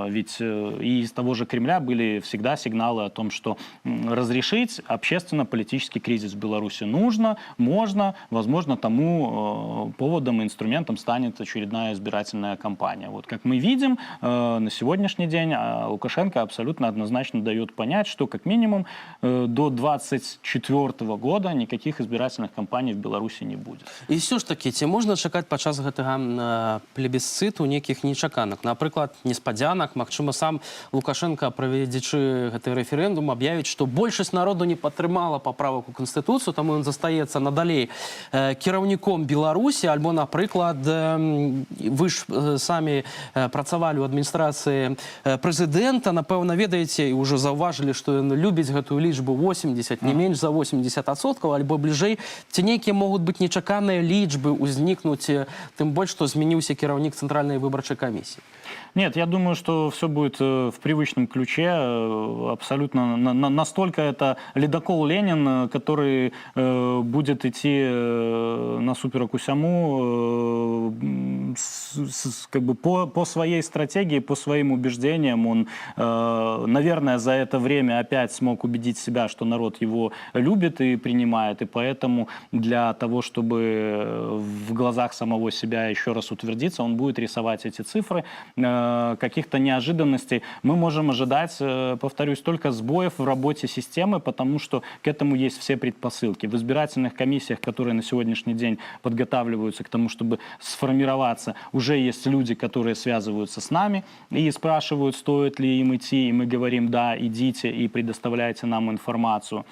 Ведь и из того же Кремля были всегда сигналы о том, что разрешить общественно-политический кризис в Беларуси нужно, можно, возможно, тому поводом и инструментом станет очередная избирательная кампания. Вот как мы видим, на сегодняшний день Лукашенко абсолютно однозначно дает понять, что как минимум до 2024 года никаких избирательных кампаний в Беларуси не будет. И все ж таки, ці можна чакаць падчас гэтага плебісцыту нейкіх нечаканак, напрыклад, неспадзянак, магчыма, сам Лукашенко, праведзячы гэты рэферэндум, аб'явіць, што большасць народу не падтрымала паправак у Канстытуцыю, таму ён застаецца надалей кіраўніком Беларусі, альбо, напрыклад, вы ж самі працавалі ў адміністрацыі прэзідэнта, напэўна, ведаеце і ўжо заўважылі, што ён любіць гэтую лічбу 80, не менш за 80%, альбо бліжэй, ці нейкія могуць быць нечаканыя лічбы ўзнікнуць, тым больш, што змяніўся кіраўнік Цэнтральнай выбарчай камісіі? Нет, я думаю, что все будет в привычном ключе. Абсолютно настолько это ледокол Ленин, который будет идти на суперокусяму как бы по своей стратегии, по своим убеждениям. Он, наверное, за это время опять смог убедить себя, что народ его любит и принимает. И поэтому для того, чтобы в глазах самого себя еще раз утвердиться, он будет рисовать эти цифры. Каких-то неожиданностей мы можем ожидать, повторюсь, только сбоев в работе системы, потому что к этому есть все предпосылки. В избирательных комиссиях, которые на сегодняшний день подготавливаются к тому, чтобы сформироваться, уже есть люди, которые связываются с нами и спрашивают, стоит ли им идти, и мы говорим: да, идите и предоставляйте нам информацию.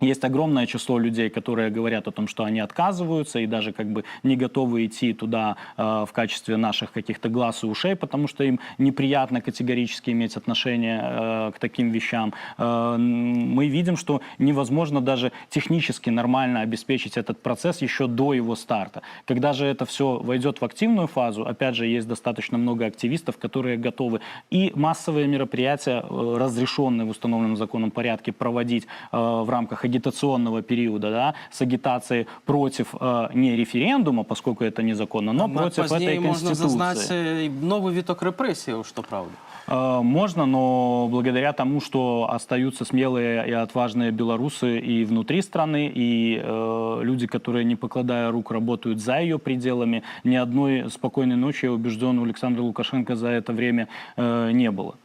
Есть огромное число людей, которые говорят о том, что они отказываются и даже как бы не готовы идти туда в качестве наших каких-то глаз и ушей, потому что им неприятно категорически иметь отношение к таким вещам. Мы видим, что невозможно даже технически нормально обеспечить этот процесс еще до его старта. Когда же это все войдет в активную фазу, опять же, есть достаточно много активистов, которые готовы и массовые мероприятия, разрешенные в установленном законом порядке, проводить в рамках агитационного периода, да, с агитацией против не референдума, поскольку это незаконно, но против этой Конституции. Можно зазнать новый виток репрессий, что правда. Можно, но благодаря тому, что остаются смелые и отважные белорусы и внутри страны, и люди, которые, не покладая рук, работают за ее пределами, ни одной спокойной ночи, я убежден, у Александра Лукашенко за это время не было.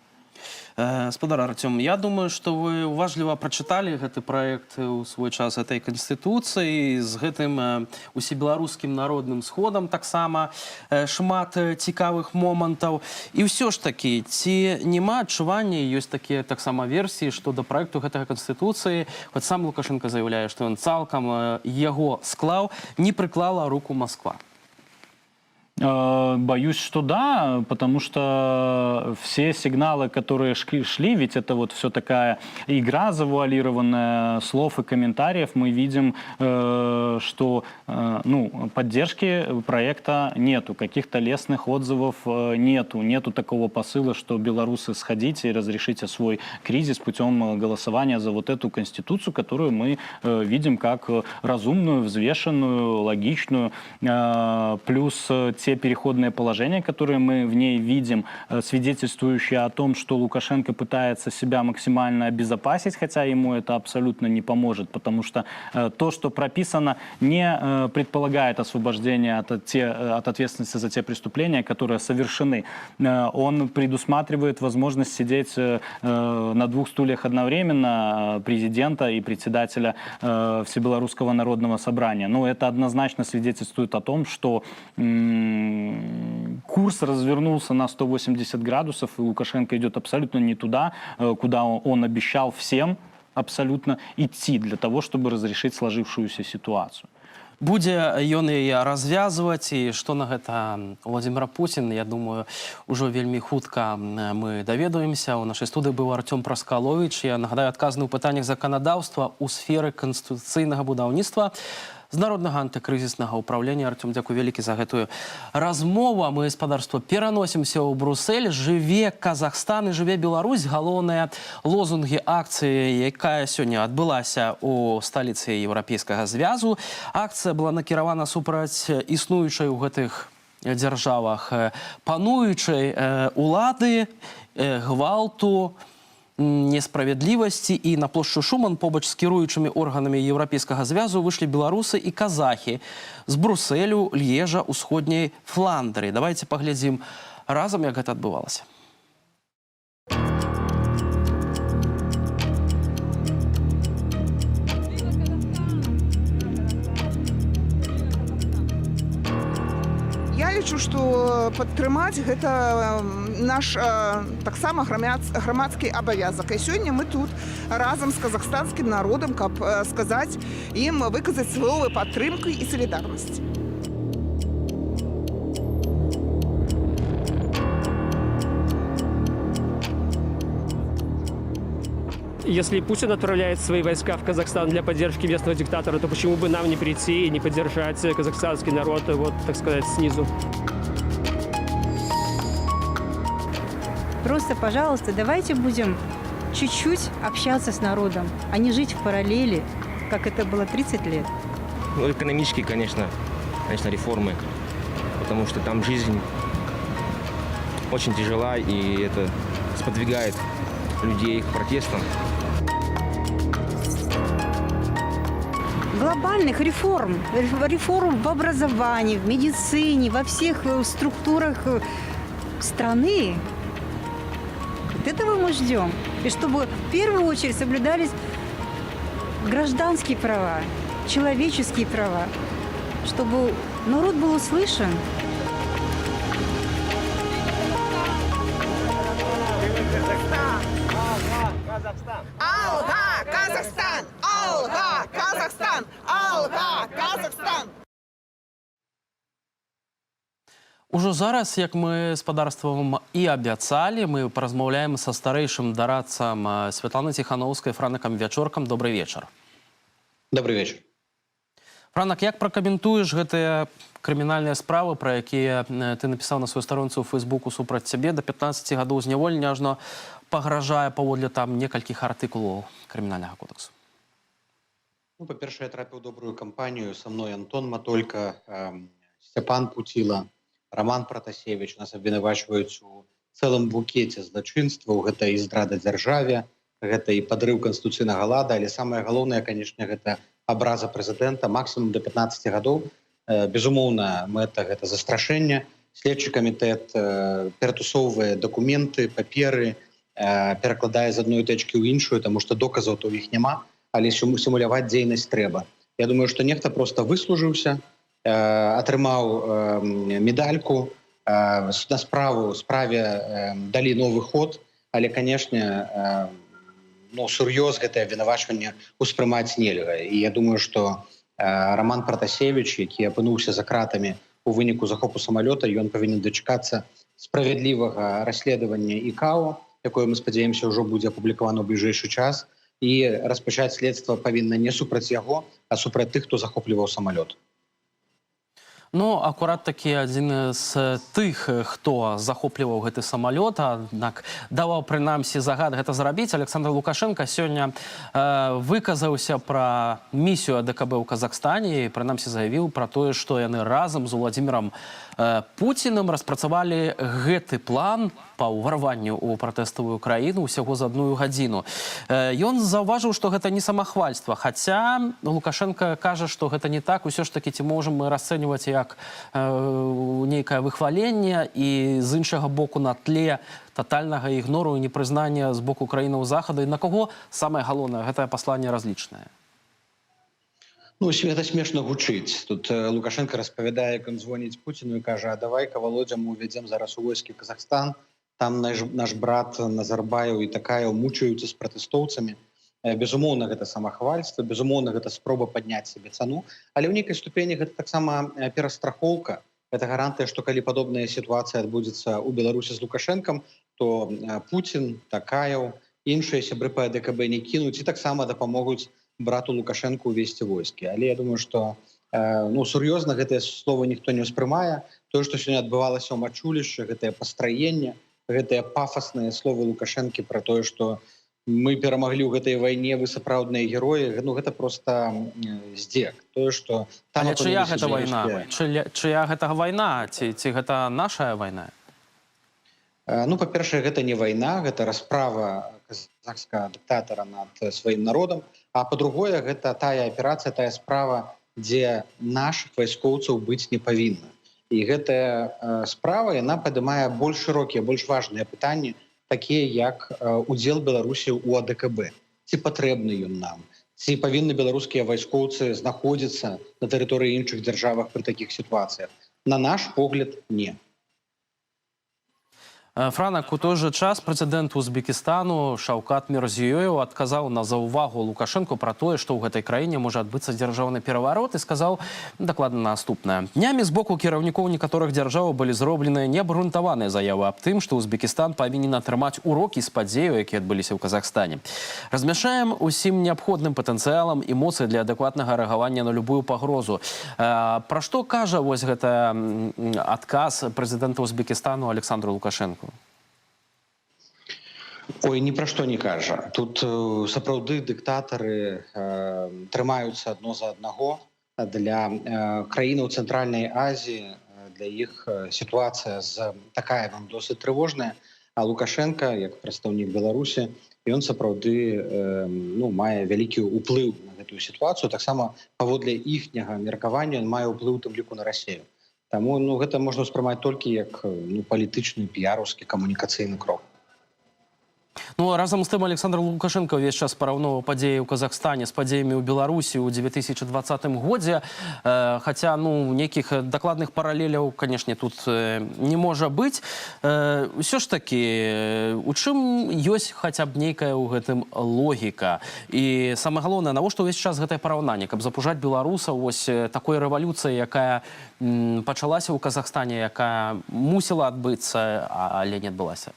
Спадар Артём, я думаю, што вы уважліва прачыталі гэты праект у свой час этой канстытуцыі з гэтым усебеларускім народным сходам таксама шмат цікавых момантаў. І ўсё ж такі, ці няма адчування, ёсць такія таксама версіі, што да праекту гэтага канстытуцыі, хоць сам Лукашенко заяўляе, што ён цалкам яго склаў, не прыклала руку Москва? Боюсь, что да, потому что все сигналы, которые шли, ведь это вот все такая игра завуалированная слов и комментариев, мы видим, что поддержки проекта нету, каких-то лестных отзывов нету такого посыла, что белорусы сходите и разрешите свой кризис путем голосования за вот эту конституцию, которую мы видим как разумную, взвешенную, логичную, плюс те переходные положения, которые мы в ней видим, свидетельствующие о том, что Лукашенко пытается себя максимально обезопасить, хотя ему это абсолютно не поможет, потому что то, что прописано, не предполагает освобождение от ответственности за те преступления, которые совершены. Он предусматривает возможность сидеть на двух стульях одновременно, президента и председателя Всебелорусского народного собрания. Но это однозначно свидетельствует о том, что курс развернулся на 180 градусов, и Лукашенко идет абсолютно не туда, куда он обещал всем абсолютно идти для того, чтобы разрешить сложившуюся ситуацию. Будзе ён яе развязваць, і што на гэта Владимир Путин, я думаю, ужо вельмі хутка мы даведаемся. У нашай студыі быў Артём Праскаловіч. Я нагадаю, адказны ў пытаннях заканадаўства ў сферы канстытуцыйнага будаўніцтва з Народнага антыкрызіснага ўправлення. Артём, дзякуй вялікі за гэтую размову. Мы, спадарства, пераносімся ў Брусэль. Жыве Казахстан і жыве Беларусь. Галоўныя лозунгі акцыі, якая сёння адбылася ў сталіцы Еўрапейскага звязу. Акцыя была накіравана супраць існуючай у гэтых дзяржавах пануючай улады, гвалту, несправядлівасці, і на плошчу Шуман побач з кіруючымі органамі Еўрапейскага звязу выйшлі беларусы і казахі з Брусэлю, Льежа, усходняй Фландрыі. Давайте паглядзім разам, як гэта адбывалася. Я лічу, што падтрымаць гэта наш таксама грамадскі абавязак. І сёння мы тут разам з казахстанскім народам, каб сказаць ім, выказаць словы падтрымкі і салідарнасці. Если Путин отправляет свои войска в Казахстан для поддержки местного диктатора, то почему бы нам не прийти и не поддержать казахстанский народ, вот, так сказать, снизу? Просто, пожалуйста, давайте будем чуть-чуть общаться с народом, а не жить в параллели, как это было 30 лет. Ну, экономические, конечно, реформы, потому что там жизнь очень тяжела, и это сподвигает людей к протестам. Глобальных реформ в образовании, в медицине, во всех структурах страны. Вот этого мы ждем. И чтобы в первую очередь соблюдались гражданские права, человеческие права, чтобы народ был услышан. Алга, Казахстан! Алга, Казахстан! Алга, Казахстан! Ужо зараз, як мы спадарствам і абяцалі, мы паразмаўляем са старэйшым дарадцам Святланы Ціхановскай, Франакам Вячоркам. Добрый вечар. Добрый вечар. Франак, як пракаментуеш гэтыя крымінальныя справы, пра якія ты напісаў на сваёй старонцы ў Фейсбуку супраць цябе? Да 15 гадоў зняволення ажно пагражае паводле там некалькіх артыкулаў крымінальнага кодексу. Ну, па-першае, я трапіў добрую кампанію. Са мной Антон Матолька, Сцяпан Пуціла, Роман Пратасевич. Нас абвінавачваюць у цэлым букеце злачынстваў. Гэта і здрада дзяржаве, гэта і падрыў канстытуцыйнага лада, але самае галоўнае, канешне, гэта абраза прэзідэнта, максімум до 15 гадоў. Безумоўна, мэта гэта застрашэнне. Следчы камітэт ператусоўвае дакументы, паперы, перакладае з адной тэчкі ў іншую, таму што доказаў то ў іх няма, але сімуляваць дзейнасць трэба. Я думаю, што нехта проста выслужыўся, атрымаў медальку, на справе далі новы ход, але, канешне, сур'ёз гэтае абвінавачванне ўспрымаць нельга. І я думаю, што Роман Пратасевич, які апынуўся за кратамі у выніку захопу самалёта, ён павінен дачакацца справядлівага расследавання ІКАО, якое, мы спадзяемся, ўжо будзе апублікавана ў бліжэйшы час, і распачаць следства павінна не супраць яго, а супраць тых, хто захопліваў самалёт. Ну, акурат такі адзін з тых, хто захопліваў гэты самалёт, аднак даваў прынамсі загад гэта зрабіць. Александр Лукашенко сёння выказаўся пра місію АДКБ ў Казахстане і прынамсі заявіў пра тое, што яны разам з Владзімірам Пуціным распрацавалі гэты план па ўварванню ў пратэставую краіну ўсяго за 1 гадзіну. Ён заўважыў, што гэта не самахвальства, хаця Лукашенко кажа, што гэта не так. Усё ж такі ці можам мы расцэньваць як нейкае выхваленне і з іншага боку на тле татальнага ігнору і непрызнання з боку краінаў Захаду. І на каго самае галоўнае гэтае пасланне разлічнае? Ну, гэта смешна гучыць. Тут Лукашенко распавядае, як ён звоніць Пуціну і кажа: «А давай-ка, Володя, мы увядзем зараз у войскі Казахстан, там наш брат Назарбаев і Такаев мучаюцца з пратэстоўцамі». Безумоўна, гэта самахвальства, безумоўна, гэта спроба падняць сабе цану, але ў нейкай ступені гэта таксама перастрахоўка. Гэта гарантыя, што калі падобная сітуацыя адбудзецца ў Беларусі з Лукашэнкам, то Пуцін, Такаев, іншыя сябры па АДКБ не кінуць і таксама дапамогуць брату Лукашенко увесці войскі. Але я думаю, што сур'ёзна гэтае слово ніхто не ўспрымае. Тое, што сёння адбывалася ў Мачулішчы, гэтае пастраенне, гэтыя пафасныя словы Лукашэнкі пра тое, што мы перамаглі ў гэтай вайне, вы сапраўдныя героі, гэта проста здзек. Тое, што там... Але чыя гэта вайна? Чыя гэта вайна? Ці гэта нашая вайна? Ну, па-першае, гэта не вайна, гэта расправа казахскага дыктатара над сваім народам. А па-другое, гэта тая аперацыя, тая справа, дзе нашых вайскоўцаў быць не павінна. І гэтая справа, яна падымае больш шырокія, больш важныя пытанні, такія як удзел Беларусі ў АДКБ. Ці патрэбны ён нам? Ці павінны беларускія вайскоўцы знаходзіцца на тэрыторыі іншых дзяржавах пры такіх сітуацыях? На наш погляд, не. Франак, у той же час прэзідэнт Узбекістану Шаўкат Мірзіёеў адказаў на заўвагу Лукашэнку пра тое, што ў гэтай краіне можа адбыцца дзяржаўны пераварот, і сказаў дакладна наступнае. Днямі з боку кіраўнікоў некаторых дзяржаў былі зробленыя неабгрунтаваныя заявы аб тым, што Узбекістан павінен атрымаць урокі з падзеяў, якія адбыліся ў Казахстане. Размяшаем усім неабходным патэнцыялам і моцы для адэкватнага рэагавання на любую пагрозу. Пра што кажа вось гэта адказ прэзідэнта Узбекістану Александру Лукашэнку? Ой, ні пра што не кажа. Тут сапраўды дыктатары трымаюцца адно за аднаго. Для краінаў Цэнтральнай Азіі, для іх сітуацыя з Такаевым досыць трывожная, а Лукашенко, як прадстаўнік Беларусі, ён сапраўды мае вялікі ўплыў на гэтую сітуацыю. Таксама паводле іхняга меркавання ён мае ўплыў у тым ліку на Расію. Таму гэта можна ўспрымаць толькі як палітычны, піяраўскі, камунікацыйны крок. Ну, разом з тим Олександр Лукашенко увесь час параўноўваў падзеі ў Казахстане з падзеямі ў Беларусі ў 2020 годзе. Хаця, нейкіх дакладных паралеляў, канешне, тут не можа быць. Усё ж такі, у чым ёсць хаця б нейкая ў гэтым логіка? І самае галоўнае, навошта ўвесь час гэтае параўнанне? Каб запужаць беларусаў вось такой рэвалюцыяй, якая пачалася ў Казахстане, якая мусіла адбыцца, але не адбылася?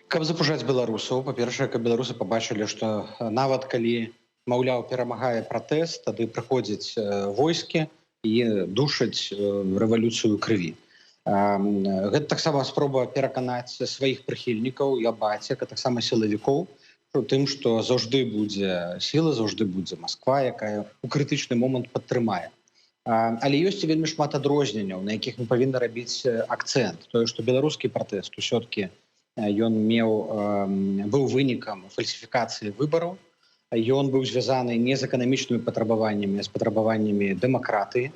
Каб запужаць беларусаў, па-першае, каб беларусы пабачылі, што нават калі, маўляў, перамагае пратэст, тады прыходзяць войскі і душаць рэвалюцыю крыві. Гэта таксама спроба пераканаць сваіх прыхільнікаў і абацек, а таксама сілавікоў, тым, што заўжды будзе сіла, заўжды будзе Масква, якая ў крытычны момант падтрымае. Але ёсць вельмі шмат адрозненняў, на якіх мы павінны рабіць акцэнт. Тое, што беларускі пратэст усё-такі ён быў вынікам фальсіфікацыі выбараў, ён быў звязаны не з эканамічнымі патрабаваннямі, а з патрабаваннямі дэмакратыі.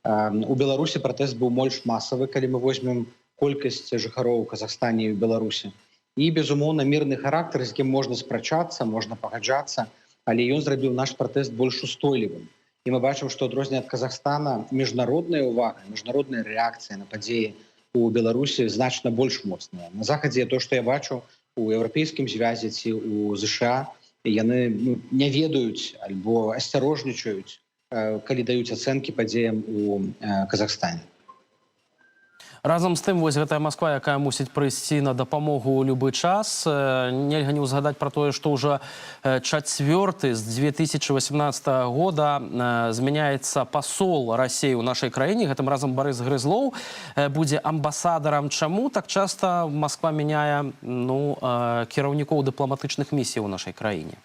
У Беларусі пратэст быў больш масавы, калі мы возьмем колькасць жыхароў у Казахстане і ў Беларусі. І, безумоўна, мірны характар, з якім можна спрачацца, можна пагаджацца, але ён зрабіў наш пратэст больш устойлівым. І мы бачым, што адрозненне ад Казахстана міжнародная ўвага, міжнародная рэакцыя на падзеі у Беларусі значна больш моцная. На захадзе то, што я бачу у еўрапейскім звязе ці у ЗША, яны не ведаюць альбо асцярожнічаюць, калі даюць ацэнкі падзеям у Казахстане. Разам з тым, вось гэтая Москва, якая мусіць прыйсці на дапамогу ў любы час, нельга не ўзгадаць пра тое, што ўжо чацвёрты з 2018 года змяняецца пасол Расіі ў нашай краіне. Гэтым разам Барыс Грызлоў будзе амбасадарам. Чаму так часта Москва мяняе кіраўнікоў дыпламатычных місій у нашай краіне?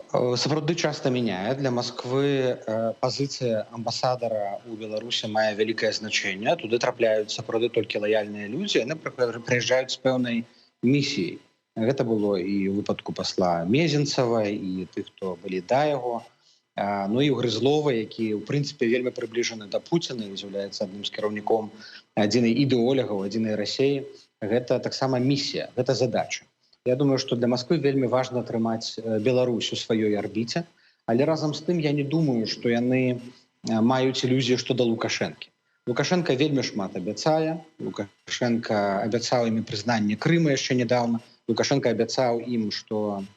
Сапраўды часта мяняе. Для Москвы пазіцыя амбасадара ў Беларусі мае вялікае значэнне. Туды трапляюць сапраўды толькі лаяльныя людзі, яны прыязджаюць з пэўнай місіяй. Гэта было і ў выпадку пасла Мезенцава, і тых, хто былі да яго. Ну і ў Грызлова, які, ў прынцыпе, вельмі прыбліжаны да Пуціна і з'яўляецца адным з кіраўніком адзінай ідэолягаў, адзінай Расіі. Гэта таксама місія, гэта задача. Я думаю, што для Москвы вельмі важна трымаць Беларусь у сваёй арбіце, але разам з тым я не думаю, што яны маюць ілюзію што да Лукашэнкі. Лукашенко вельмі шмат абяцае. Лукашенко абяцаў ім прызнанне Крыма яшчэ нядаўна. Лукашенко абяцаў ім, што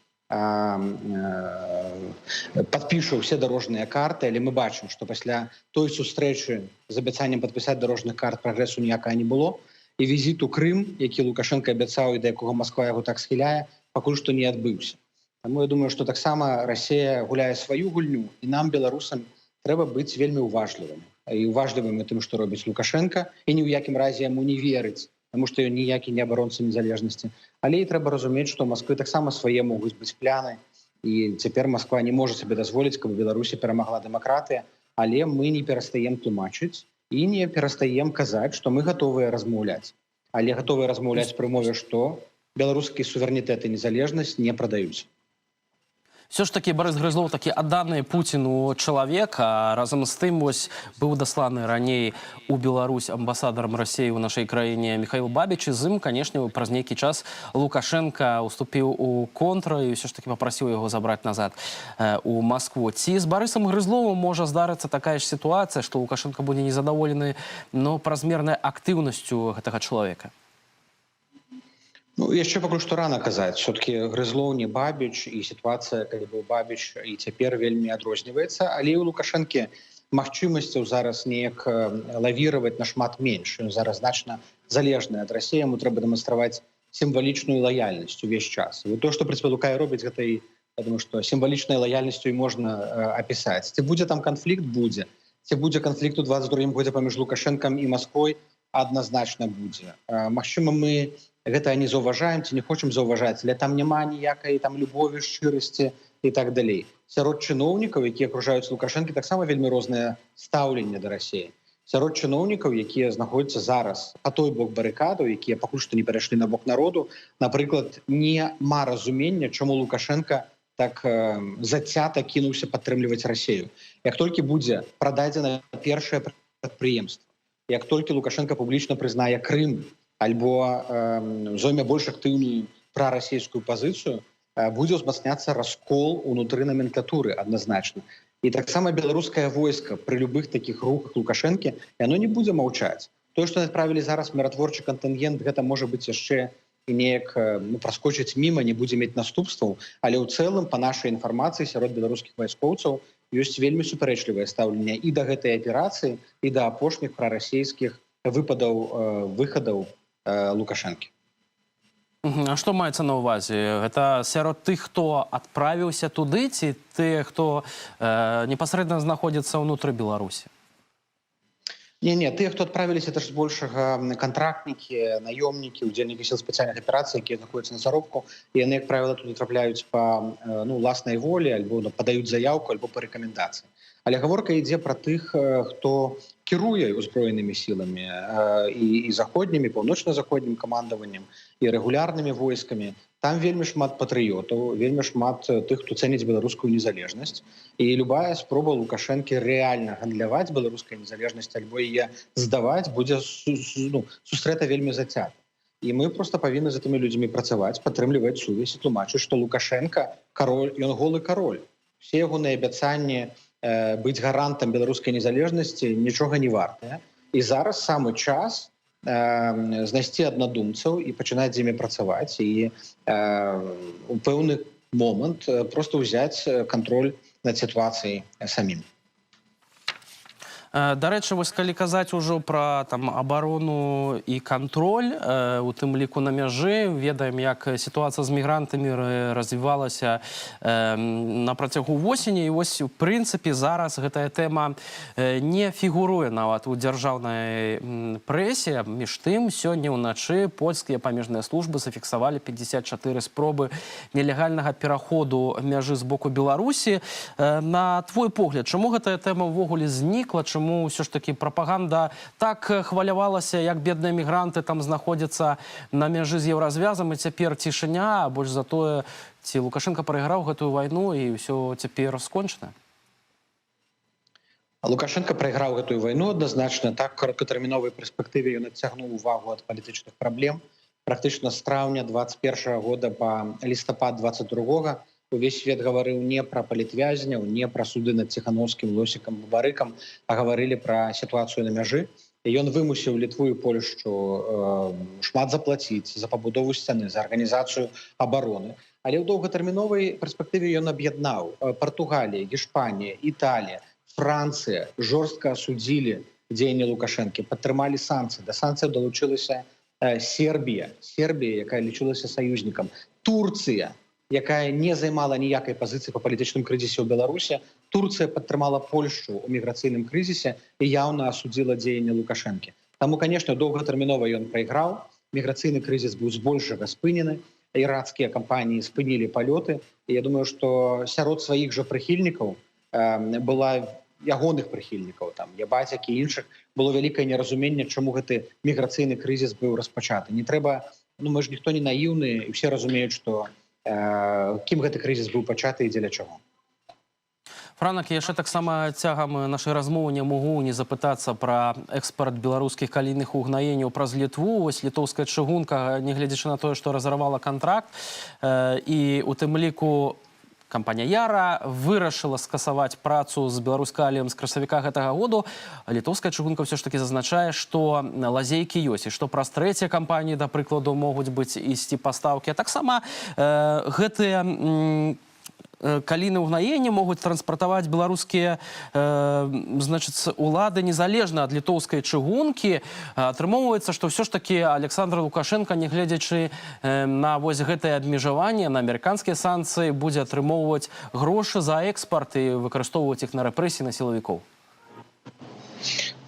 падпішу ўсе дарожныя карты, але мы бачым, што пасля той сустрэчы з абяцаннем падпісаць дарожных карт прагрэсу ніякага не было. І візіт у Крым, які Лукашенко абяцаў і да якога Москва яго так схіляе, пакуль што не адбыўся. Таму я думаю, што таксама Расія гуляе сваю гульню, і нам, беларусам, трэба быць вельмі уважлівымі. І уважлівымі тым, што робіць Лукашенко, і ні ў якім разе яму не верыць, таму што ён ніякі не абаронца незалежнасці. Але і трэба разумець, што ў Масквы таксама свае могуць быць пляны, і цяпер Масква не можа сабе дазволіць, каб у Беларусі перамагла дэмакратыя, але мы не перастаем тлумачыць, і не перастаем казаць, што мы гатовыя размаўляць. Але гатовыя размаўляць пры мове, што беларускі суверэнітэт і незалежнасць не прадаюць. Все ж таки Барыс Грызлоў такі адданы Пуціну чалавек, а разам з тым быў дасланы раней у Беларусь амбасадарам Расіі ў нашай краіне Михаил Бабич, і з ім, канешне, праз нейкі час Лукашенко уступіў у контра і ўсё ж таки папрасіў яго забраць назад у Москву. Ці з Барысам Грызловым можа здарыцца такая ж сітуацыя, што Лукашенко будзе незадаволены празмернай актыўнасцю гэтага чалавека? Яшчэ пакуль што рана казаць. Все-таки Грызлоў не Бабич, і сітуацыя, калі быў Бабич, і цяпер вельмі адрозніваецца. Але ў Лукашэнкі магчымасцяў зараз неяк лавіраваць нашмат менш. Ён зараз значна залежны ад Расіі, яму трэба дэманстраваць сімвалічную лаяльнасць увесь час. І то, што прынцыпе Лукай робіць, гэта і, я думаю, што сімвалічнай лаяльнасцю і можна апісаць. Ці будзе там канфлікт? Будзе. Ці будзе канфлікт у 22-м годзе паміж Лукашэнкам і Масквой? Адназначна будзе. Магчыма, мы гэта не заўважаем ці не хочам заўважаць, але там няма ніякай любові, шчырасці і так далей. Сярод чыноўнікаў, якія акружаюць Лукашэнкі, таксама вельмі рознае стаўленне да Расіі. Сярод чыноўнікаў, якія знаходзяцца зараз па той бок барыкадаў, якія пакуль што не перайшлі на бок народу, напрыклад, нема разумення, чаму Лукашенко так зацята кінуўся падтрымліваць Расію. Як толькі будзе прададзена першае прадпрыемства, як толькі Лукашенко публічна прызнае Крым, альбо зойме больш актыўную прарасійскую пазіцыю, будзе ўзмацняцца раскол унутры наменклатуры адназначна. І таксама беларускае войска пры любых такіх рухах Лукашэнкі, яно не будзе маўчаць. Тое, што адправілі зараз міратворчы кантынгент, гэта можа быць яшчэ і неяк праскочыць міма, не будзе мець наступстваў, але ў цэлым, па нашай інфармацыі, сярод беларускіх вайскоўцаў ёсць вельмі супярэчлівае стаўленне і да гэтай аперацыі, і да апошніх прарасійскіх выхадаў Лукашэнкі. А што маецца на ўвазе? Гэта сярод тых, хто адправіўся туды, ці тыя, хто непасрэдна знаходзіцца ўнутры Беларусі? Не, тыя, хто адправіліся, это ж збольшага кантрактнікі, наёмнікі, удзельнікі сіл спецыяльных аперацый, якія знаходзяцца на заробку, і яны, як правіла, туды трапляюць па ўласнай волі, альбо падаюць заяўку, альбо па рэкамендацыі. Але гаворка ідзе пра тых, хто кіруе узброенымі сіламі і заходнімі, паўночна-заходнім камандаваннем, і рэгулярнымі войскамі. Там вельмі шмат патрыётаў, вельмі шмат тых, хто цэніць беларускую незалежнасць. І любая спроба Лукашэнкі рэальна гандляваць беларускай незалежнасць альбо яе здаваць будзе сустрэта вельмі зацята. і мы просто павінны за тымі людзьмі працаваць, падтрымліваць сувязь і тлумачыць, што Лукашенко кароль, ён голы кароль. Все ягоныя абяцанні быць гарантам беларускай незалежнасці нічога не вартыя. І зараз самы час знайсці аднадумцаў і пачынаць з імі працаваць і у пэўны момант просто ўзяць кантроль над сітуацыяй самім. Дарэчы, вось калі казаць ужо пра абарону і кантроль, у тым ліку на мяжы, ведаем, як сітуацыя з мігрантамі развівалася на працягу восені, і вось, у прынцыпе, зараз гэтая тэма не фігуруе нават у дзяржаўнай прэсе. Між тым, сёння ўначы польскія памежныя службы зафіксавалі 54 спробы нелегальнага пераходу мяжы з боку Беларусі. На твой погляд, чаму гэтая тэма ўвогуле знікла, чаму ўсё ж такі прапаганда так хвалявалася, як бедныя мігранты там знаходзяцца на мяжы з еўразвязам, і цяпер цішыня, а больш за тое, ці Лукашенко прайграў гэтую вайну і ўсё цяпер скончана? Лукашенко прайграў гэтую вайну адназначна. Так, кароткатэрміновай перспектыве ён адцягнуў увагу ад палітычных праблем. Практычна з траўня 21 года па лістапад 22 увесь свет гаварыў не пра палітвязняў, не пра суды над Ціхановскім, Лосікам, Бабарыкам, а гаварылі пра сітуацыю на мяжы. І ён вымусіў Літву і Польшчу шмат заплаціць за пабудову сцяны, за арганізацыю абароны. Але ў доўгатэрміновай перспектыве ён аб'яднаў Партугалія, Гішпанія, Італія, Францыя жорстка асудзілі дзеянні Лукашэнкі, падтрымалі санкцыі. Да санкцыяў далучылася Сербія, якая лічылася саюзнікам, Турцыя, якая не займала ніякай пазіцыі па палітычным крызісе ў Беларусі. Турцыя падтрымала Польшчу ў міграцыйным крызісе і яўна асудзіла дзеянні Лукашэнкі. Таму, канешне, доўгатэрмінова ён прайграў, міграцыйны крызіс быў збольшага спынены, ірацкія кампаніі спынілі палёты. І я думаю, што сярод сваіх жа прыхільнікаў была ягоных прыхільнікаў, там, Ябацяк і іншых, было вялікае неразуменне, чаму гэты міграцыйны крызіс быў распачаты. Не трэба, мы ж ніхто не наіўны, і ўсе разумеюць, што кім гэты крызіс быў пачаты і дзеля чаго. Франак, я яшчэ таксама цягам нашай размовы не магу не запытацца пра экспарт беларускіх калійных угнаенняў праз Літву. Вось літоўская чыгунка, нягледзячы на тое, што разарвала кантракт, і у тым ліку кампанія Яра вырашыла скасаваць працу з беларускаліем з красавіка гэтага году. Літоўская чыгунка ўсё ж такі зазначае, што лазейкі ёсць, і што праз трэція кампаніі, да прыкладу, могуць быць ісці пастаўкі. А таксама гэтыя калійныя ўгнаенні могуць транспартаваць беларускія улады незалежна ад літоўскай чыгункі. Атрымоўваецца, што ўсё ж такі Александр Лукашенко, нягледзячы на вось гэтае абмежаванне, на амерыканскія санкцыі, будзе атрымоўваць грошы за экспарт і выкарыстоўваць іх на рэпрэсіі на сілавікоў.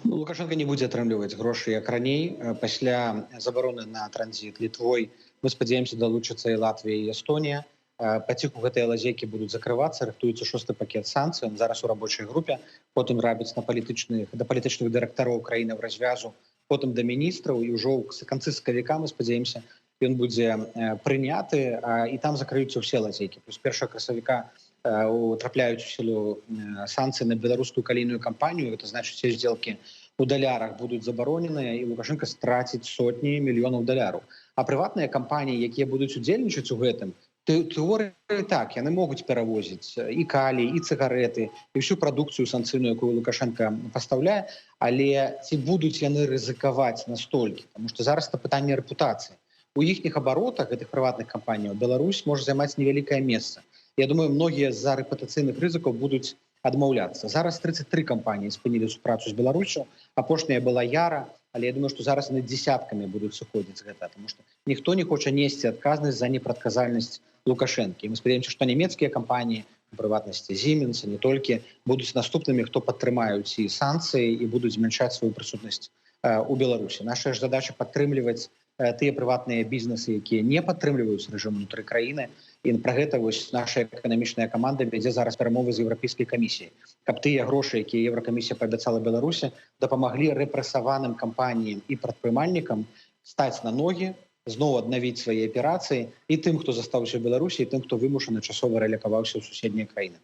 Лукашенко не будзе атрымліваць грошы як раней. Пасля забароны на транзіт Літвой мы спадзяемся, далучацца і Латвія, і Эстонія. Паціху гэтыя лазейкі будуць закрывацца, рыхтуецца 6-й пакет санкцый, он зараз у рабочай групе, потым рабіць да палітычных дырэктароў краінаў развязу, потым да міністраў, і ўжо ў канцы сакавіка, мы спадзяемся, ён будзе прыняты, і там закрыюцца ўсе лазейкі. Плюс 1 красавіка трапляюць у сілу санкцыі на беларускую калійную кампанію, гэта значыць, усе здзелкі у далярах будуць забароненыя, і Лукашенко страціць сотні мільёнаў даляраў. А прыватныя кампаніі, якія будуць удзельнічаць у гэтым, тэорыі так, яны могуць перавозіць і калій, і цыгарэты, і всю прадукцыю санкцыйную, якую Лукашенко пастаўляе, але ці будуць яны рызыкаваць настолькі? Таму што зараз это пытанне рэпутацыі. У іхніх абаротах, гэтых прыватных кампаніяў, Беларусь можа займаць невялікае месца. Я думаю, многія з-за рэпутацыйных рызыкаў будуць адмаўляцца. Зараз 33 кампаніі спынілі супрацу з Беларусю, апошняя была Яра, але я думаю, што зараз яны дзесяткамі будуць сыходзіць з гэта, таму што ніхто не хоча несці адказнасць за непрадказальнасць Лукашэнкі. Мы спадзяемся, што нямецкія кампаніі, у прыватнасці Siemens, не толькі, будуць наступнымі, хто падтрымаюць і санкцыі, і будуць змяншаць сваю прысутнасць у Беларусі. Наша ж задача падтрымліваць тыя прыватныя бізнесы, якія не падтрымліваюць рэжым унутры краіны. І пра гэта вось наша эканамічная каманда вядзе зараз перамовы з Еўрапейскай камісіяй, каб тыя грошы, якія Еўракамісія паабяцала Беларусі, дапамаглі рэпрэсаваным кампаніям і прадпрымальнікам стаць на ногі, зноў аднавіць свае аперацыі і тым, хто застаўся ў Беларусі, і тым, хто вымушаны часова рэлакаваўся ў суседнія краіны.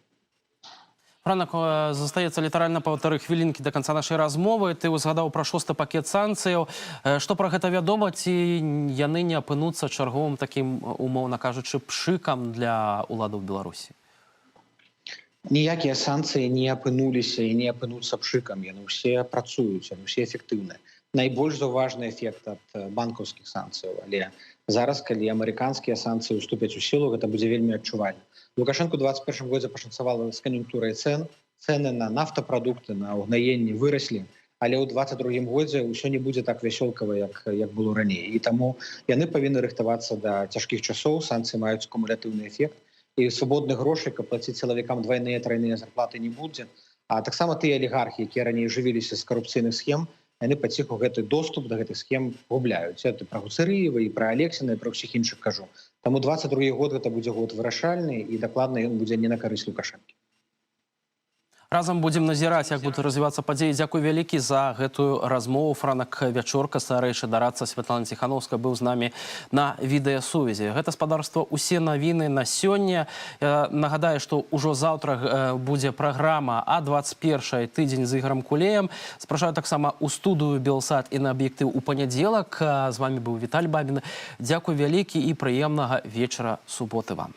Ранак застаецца літаральна паўтары хвілінкі до канца нашай размовы. Ты узгадаў пра 6-ы пакет санкцыяў. Што пра гэта вядома, ці яны не апынуцца чарговым такім, умоўна кажучы, пшыкам для уладаў Беларусі? Ніякія санкцыі не апынуліся і не апынуцца пшыкам. Яны ўсе працуюць, яны ўсе эфектыўныя. Найбольш заўважны эфект ад банкаўскіх санкцыяў. Але зараз, калі амерыканскія санкцыі ўступяць у сілу, гэта будзе вельмі адчувальна. Лукашенко ў 2021 годзе пашанцавала з кан'юнктурай цэн. Цэны на нафтапрадукты, на ўгнаенні выраслі. Але ў 2022 годзе ўсё не будзе так вясёлкава, як было раней. І таму яны павінны рыхтавацца да цяжкіх часоў. Санкцыі маюць кумулятыўны эфект. І свабодных грошай, каб плаціць сілавікам двайныя, трайныя зарплаты не будзе. А таксама тыя алігархі, якія раней жывіліся з карупцыйных схем, яны паціху гэты доступ да гэтых схем губляюць. Это пра Гуцэрыева і пра Алексіна і пра ўсіх іншых кажу. Таму 22 год гэта будзе год вырашальны і дакладна ён будзе не на карысць Лукашэнкі. Разам будзем назіраць, як будуць развівацца падзеі. Дзякуй вялікі за гэтую размову. Франак Вячорка, старэйшы дарадца Святлана Ціхановская, быў з намі на відэасувязі. Гэта спадарства «Усе навіны» на сёння. Я нагадаю, што ўжо заўтра будзе праграма А21 тыдзень з Ігорам Кулеем. Спрашаю таксама ў студыю «Белсат» і на аб'ектыў у панядзелак. З вами быў Віталь Бабін. Дзякуй вялікі і прыемнага вечара суботы вам.